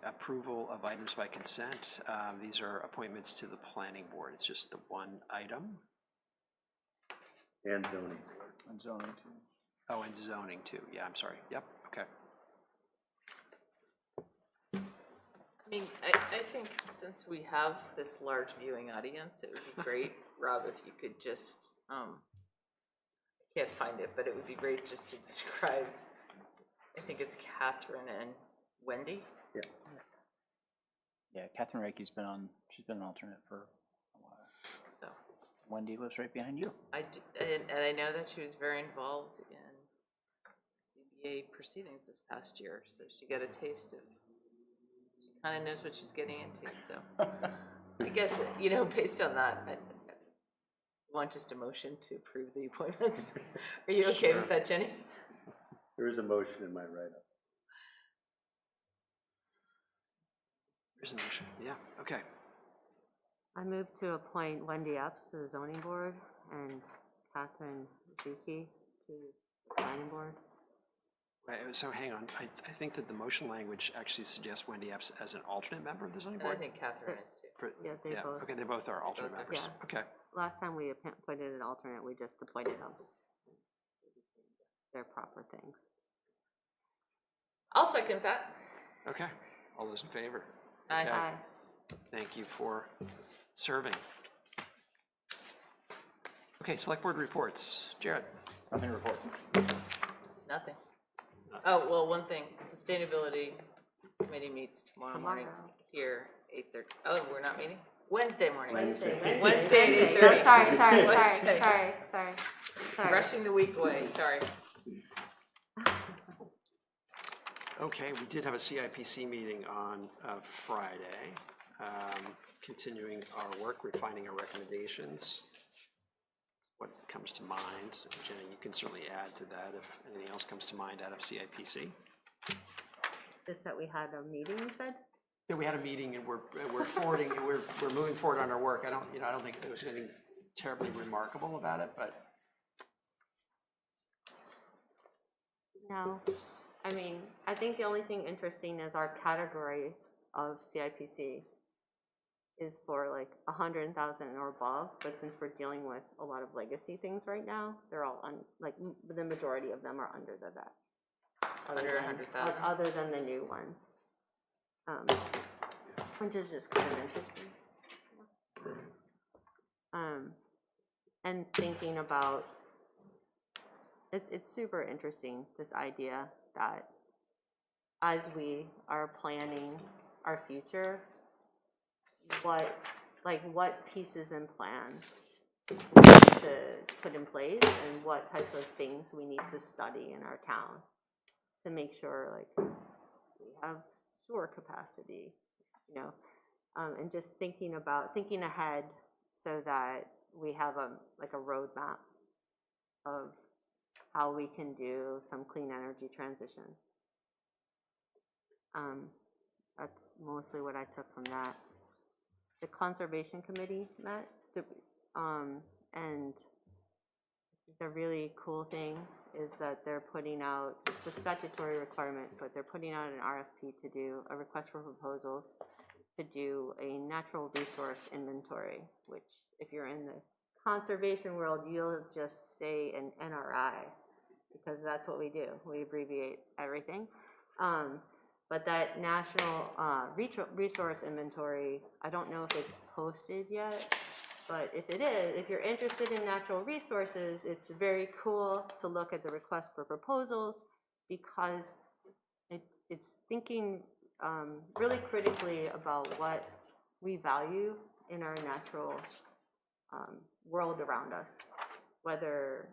approval of items by consent. These are appointments to the planning board. It's just the one item. And zoning. And zoning too. Oh, and zoning too. Yeah, I'm sorry. Yep. Okay. I mean, I think since we have this large viewing audience, it would be great, Rob, if you could just, I can't find it, but it would be great just to describe, I think it's Catherine and Wendy. Yeah. Yeah, Catherine Reike's been an alternate for a while. So Wendy lives right behind you. and I know that she was very involved in CBA proceedings this past year, so she got a taste of, she kind of knows what she's getting into, so. I guess, based on that, I want just a motion to approve the appointments. Are you okay with that, Jenny? There is a motion in my write-up. There's a motion. Yeah. Okay. I move to appoint Wendy Epps to the zoning board and Catherine Zuki to the planning board. Right, so hang on. I think that the motion language actually suggests Wendy Epps as an alternate member of the zoning And I board. think Catherine is too. Yeah, they both. Okay, they both are alternate both are. members. Yeah. Okay. Last time we appointed an alternate, we just appointed them. They're proper things. I'll second that. Okay. All those in favor? Aye. Okay. Aye. Thank you for serving. Okay, select board reports. Jared. Nothing to report. Nothing. Oh, well, one thing, Sustainability Committee meets tomorrow morning here, 8:30. Oh, we're not meeting? Wednesday morning. Wednesday, 8:30. Sorry. Rushing the week away, sorry. Okay, we did have a CIPC meeting on Friday, continuing our work, refining our recommendations. What comes to mind, Jenny, you can certainly add to that if anything else comes to mind out of CIPC. Just that we had a meeting, you said? Yeah, we had a meeting and we're forwarding, we're moving forward on our work. I don't think there was anything terribly remarkable about it, but. No. I mean, I think the only thing interesting is our category of CIPC is for like 100,000 or above, but since we're dealing with a lot of legacy things right now, they're all the majority of them are under that. Under 100,000. Other than the new ones, which is just kind of interesting. And thinking about it's super interesting, this idea that as we are planning our future, what pieces and plans we need to put in place and what types of things we need to study in our town to make sure we have sewer capacity, and just thinking ahead so that we have a roadmap of how we can do some clean energy transitions. That's mostly what I took from that. The Conservation Committee met, and the really cool thing is that they're putting out, it's a statutory requirement, but they're putting out an RFP to do a request for proposals to do a natural resource inventory, which if you're in the conservation world, you'll just say an NRI, because that's what we do. We abbreviate everything. But that national resource inventory, I don't know if it's posted yet, but if it is, if you're interested in natural resources, it's very cool to look at the request for proposals because it's thinking really critically about what we value in our natural world around us, whether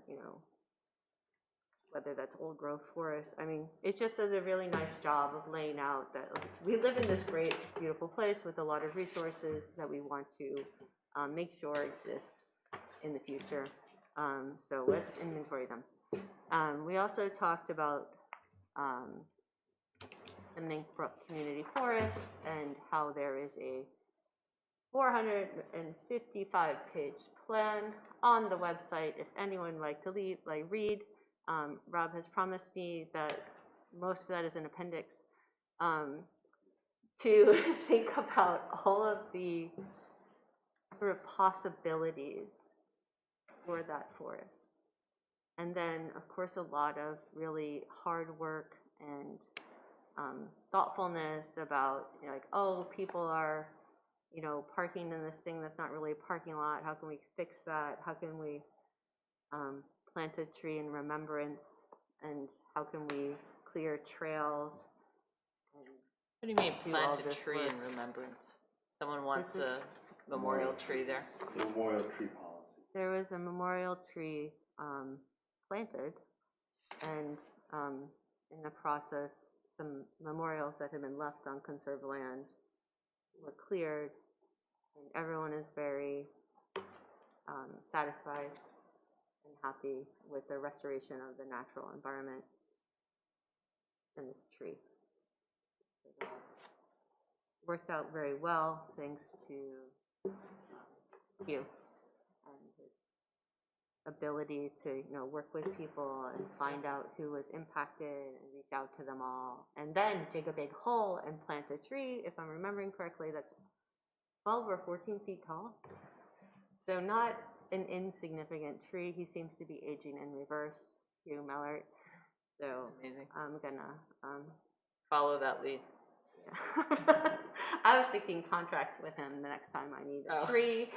that's old growth forest. I mean, it just does a really nice job of laying out that we live in this great, beautiful place with a lot of resources that we want to make sure exist in the future. So let's inventory them. We also talked about the Mink Brook Community Forest and how there is a 455-page plan on the website if anyone would like to read. Rob has promised me that most of that is an appendix to think about all of the sort of possibilities for that forest. And then, of course, a lot of really hard work and thoughtfulness about, people are, parking in this thing that's not really a parking lot. How can we fix that? How can we plant a tree in remembrance, and how can we clear trails? What do you mean plant a tree in remembrance? Someone wants a memorial tree there? Memorial tree policy. There was a memorial tree planted, and in the process, some memorials that had been left on conserved land were cleared, and everyone is very satisfied and happy with the restoration of the natural environment in this tree. It worked out very well thanks to Hugh and his ability to work with people and find out who was impacted and reach out to them all, and then dig a big hole and plant a tree, if I'm remembering correctly, that's 12 or 14 feet tall. So not an insignificant tree. He seems to be aging in reverse, Hugh Mellert. So amazing. I'm gonna follow that lead. Yeah. I was thinking contract with him the next time I need a tree.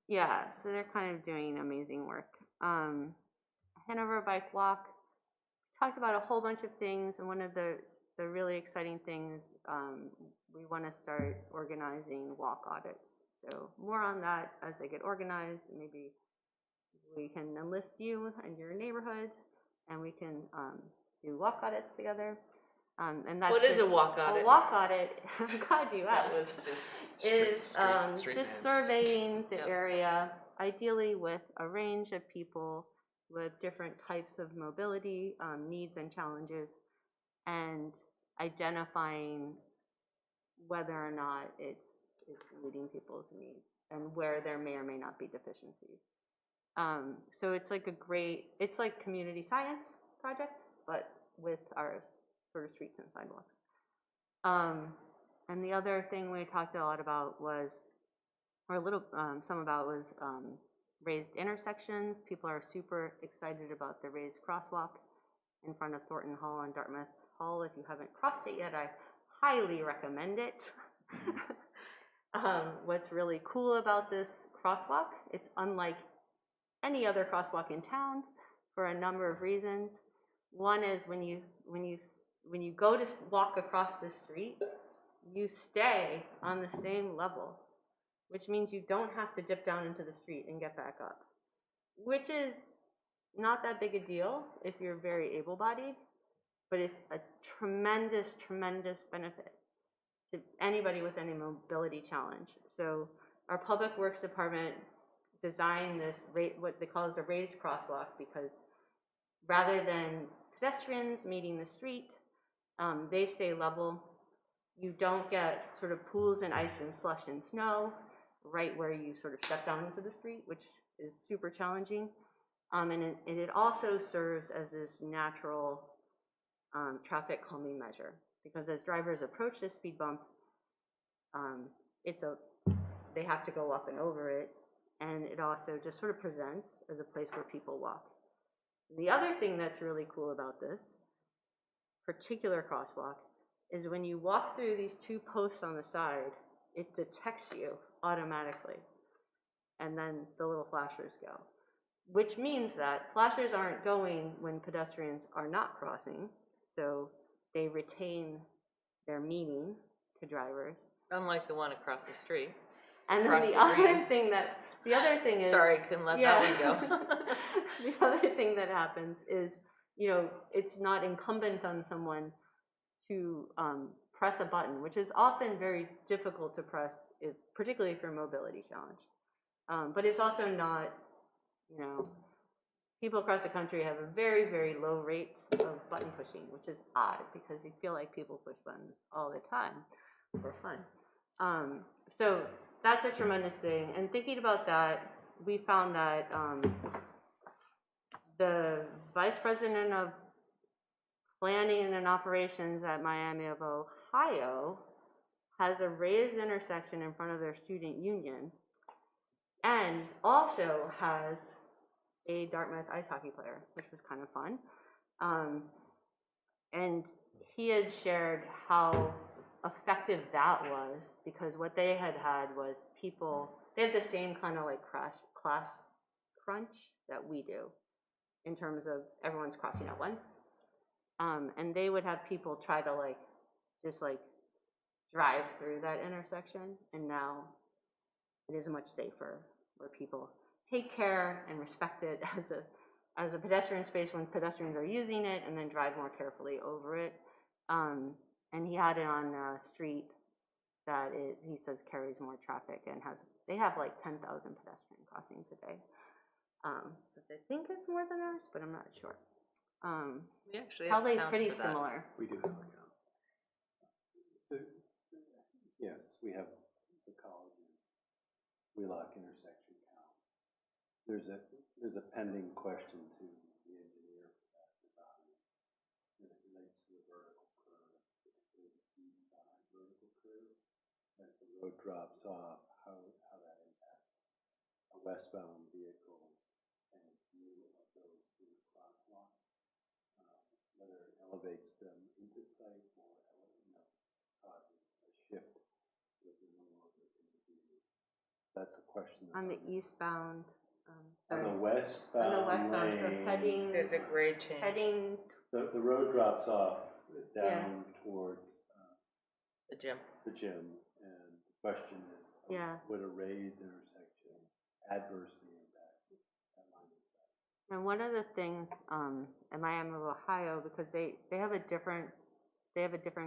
Yeah, so they're kind of doing amazing work. Hanover Bike Walk talked about a whole bunch of things, and one of the really exciting things, we want to start organizing walk audits. So more on that as they get organized. Maybe we can enlist you and your neighborhood, and we can do walk audits together. And that's What is a just- walk audit? A walk audit, I'm glad you That asked. was just, Is street just man. surveying the Yep. area, ideally with a range of people with different types of mobility needs and challenges, and identifying whether or not it's meeting people's needs and where there may or may not be deficiencies. So it's like it's like community science project, but with our sort of streets and sidewalks. And the other thing we talked a lot about was, or a little, some about was raised intersections. People are super excited about the raised crosswalk in front of Thornton Hall and Dartmouth Hall. If you haven't crossed it yet, I highly recommend it. What's really cool about this crosswalk, it's unlike any other crosswalk in town for a number of reasons. One is when you go to walk across the street, you stay on the same level, which means you don't have to dip down into the street and get back up, which is not that big a deal if you're very able-bodied, but it's a tremendous, tremendous benefit to anybody with any mobility challenge. So our Public Works Department designed this, what they call as a raised crosswalk, because rather than pedestrians meeting the street, they stay level. You don't get sort of pools and ice and slush and snow right where you sort of step down into the street, which is super challenging. And it also serves as this natural traffic calming measure, because as drivers approach this speed bump, they have to go up and over it, and it also just sort of presents as a place where people walk. The other thing that's really cool about this particular crosswalk is when you walk through these two posts on the side, it detects you automatically, and then the little flashers go, which means that flashers aren't going when pedestrians are not crossing, so they retain their meaning to drivers. unlike the one across the street. And then Across the the other green. thing is, Sorry, couldn't let that one go. The other thing that happens is, it's not incumbent on someone to press a button, which is often very difficult to press, particularly if you're a mobility challenge. But it's also not, people across the country have a very, very low rate of button pushing, which is odd because you feel like people push buttons all the time for fun. So that's a tremendous thing. And thinking about that, we found that the vice president of planning and operations at Miami of Ohio has a raised intersection in front of their student union, and also has a Dartmouth ice hockey player, which was kind of fun. And he had shared how effective that was, because what they had was they have the same kind of like class crunch that we do in terms of everyone's crossing at once. And they would have people try to just drive through that intersection, and now it is much safer where people take care and respect it as a pedestrian space when pedestrians are using it, and then drive more carefully over it. And he had it on a street that he says carries more traffic, and they have like 10,000 pedestrian crossings a day. So I think it's more than ours, but I'm not sure. We actually have Probably counts pretty for that. similar. We do have a count. So, yes, we have the college and Wheelock intersection count. There's a pending question to the engineer for that design. And it relates to the vertical curve, particularly the east side vertical curve. As the road drops off, how that impacts a westbound vehicle and view of those through the crosswalk. Whether it elevates them into sight or causes a shift that they're no longer going to be That's a question. On the eastbound, On the on the westbound westbound, so lane, heading, There's a grade change. heading, the road drops off Yeah. down towards The gym. the gym, and the question is, Yeah. would a raised intersection adversely impact that line of sight? and one of the things, in Miami of Ohio, because they have a different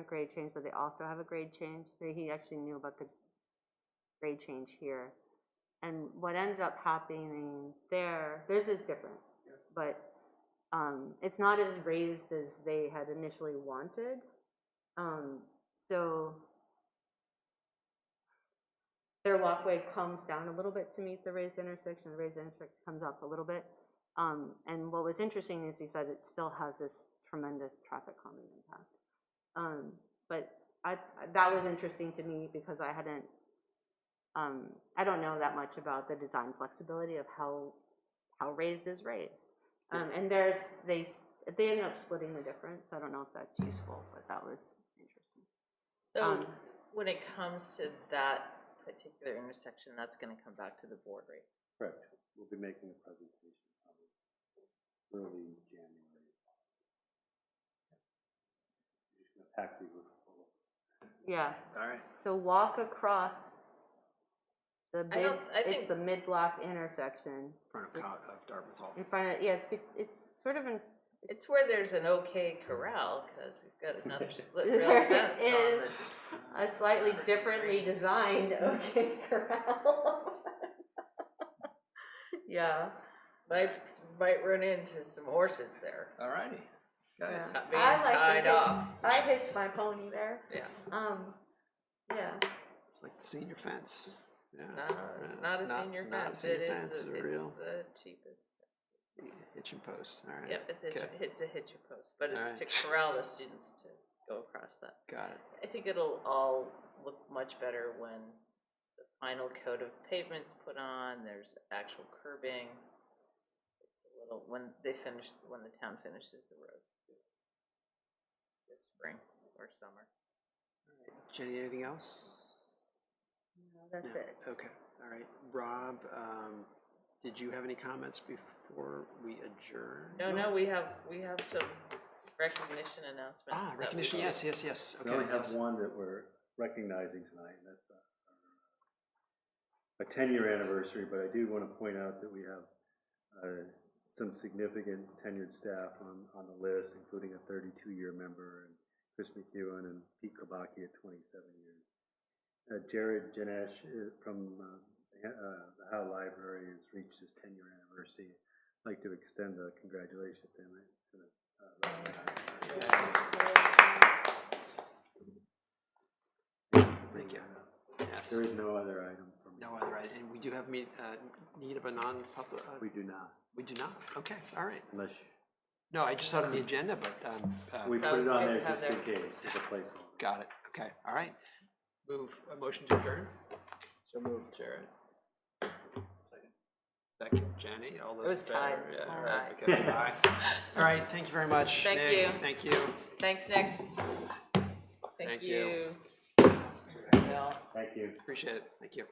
grade change, but they also have a grade change. So he actually knew about the grade change here. And what ended up happening theirs is different, but it's not as raised as they had initially wanted. So their walkway comes down a little bit to meet the raised intersection. The raised intersection comes up a little bit. And what was interesting is he said it still has this tremendous traffic calming impact. But that was interesting to me because I hadn't, I don't know that much about the design flexibility of how raised is raised. And they ended up splitting the difference. I don't know if that's useful, but that was interesting. So when it comes to that particular intersection, that's going to come back to the board, right? Correct. We'll be making a presentation probably early January. We're just gonna pack these with full of. Yeah. All right. So walk across the I think- it's the mid-block intersection. In front of Dartmouth Hall. In front of, yeah, it's sort of in, It's where there's an okay corral, because we've got another split rail there fence is on a slightly differently designed okay corral. Yeah. Might run into some horses there. All righty. Guys. Yeah. Not being I like tied to off. I hitch my pony there. Yeah. Yeah. Like the senior fence. Yeah. No, it's not a senior not a fence. senior It fence, is, it's a it's real- the cheapest. Hitching post. All right. Yep, it's a hitch post, but All it's right. to corral the students to go across that. Got it. I think it'll all look much better when the final coat of pavement's put on, there's actual curbing. It's a little, when the town finishes the road. This spring or summer. Jenny, anything else? No, that's No. it. Okay. All right. Rob, did you have any comments before we adjourn? No, we have some recognition announcements. Ah, that we recognition. should- Yes. We Okay. only have yes. one that we're recognizing tonight, and that's a 10-year anniversary, but I do want to point out that we have some significant tenured staff on the list, including a 32-year member, and Chris McEwen and Pete Kobaki at 27 years. Jared Janesh from the Howe Library has reached his 10-year anniversary. I'd like to extend a congratulations to him. Thank you. Yes. There is no other item from me. No other, right? And we do have need of a non-public. We do not, We do not. Okay. All right. unless No, I just saw it on the agenda, but we So put it's it on good there to have just in their- case, as a placeholder. got it. Okay. All right. Move a motion to adjourn. So moved, Jared. Second, Jenny. All those. It was in favor? tied. Yeah. All Aye. right. Okay. Aye. All right. Thank you very much. Thank Nick. you. Thank you. Thanks, Nick. Thank Thank you. you. Bill. Thank you. Appreciate it. Thank you.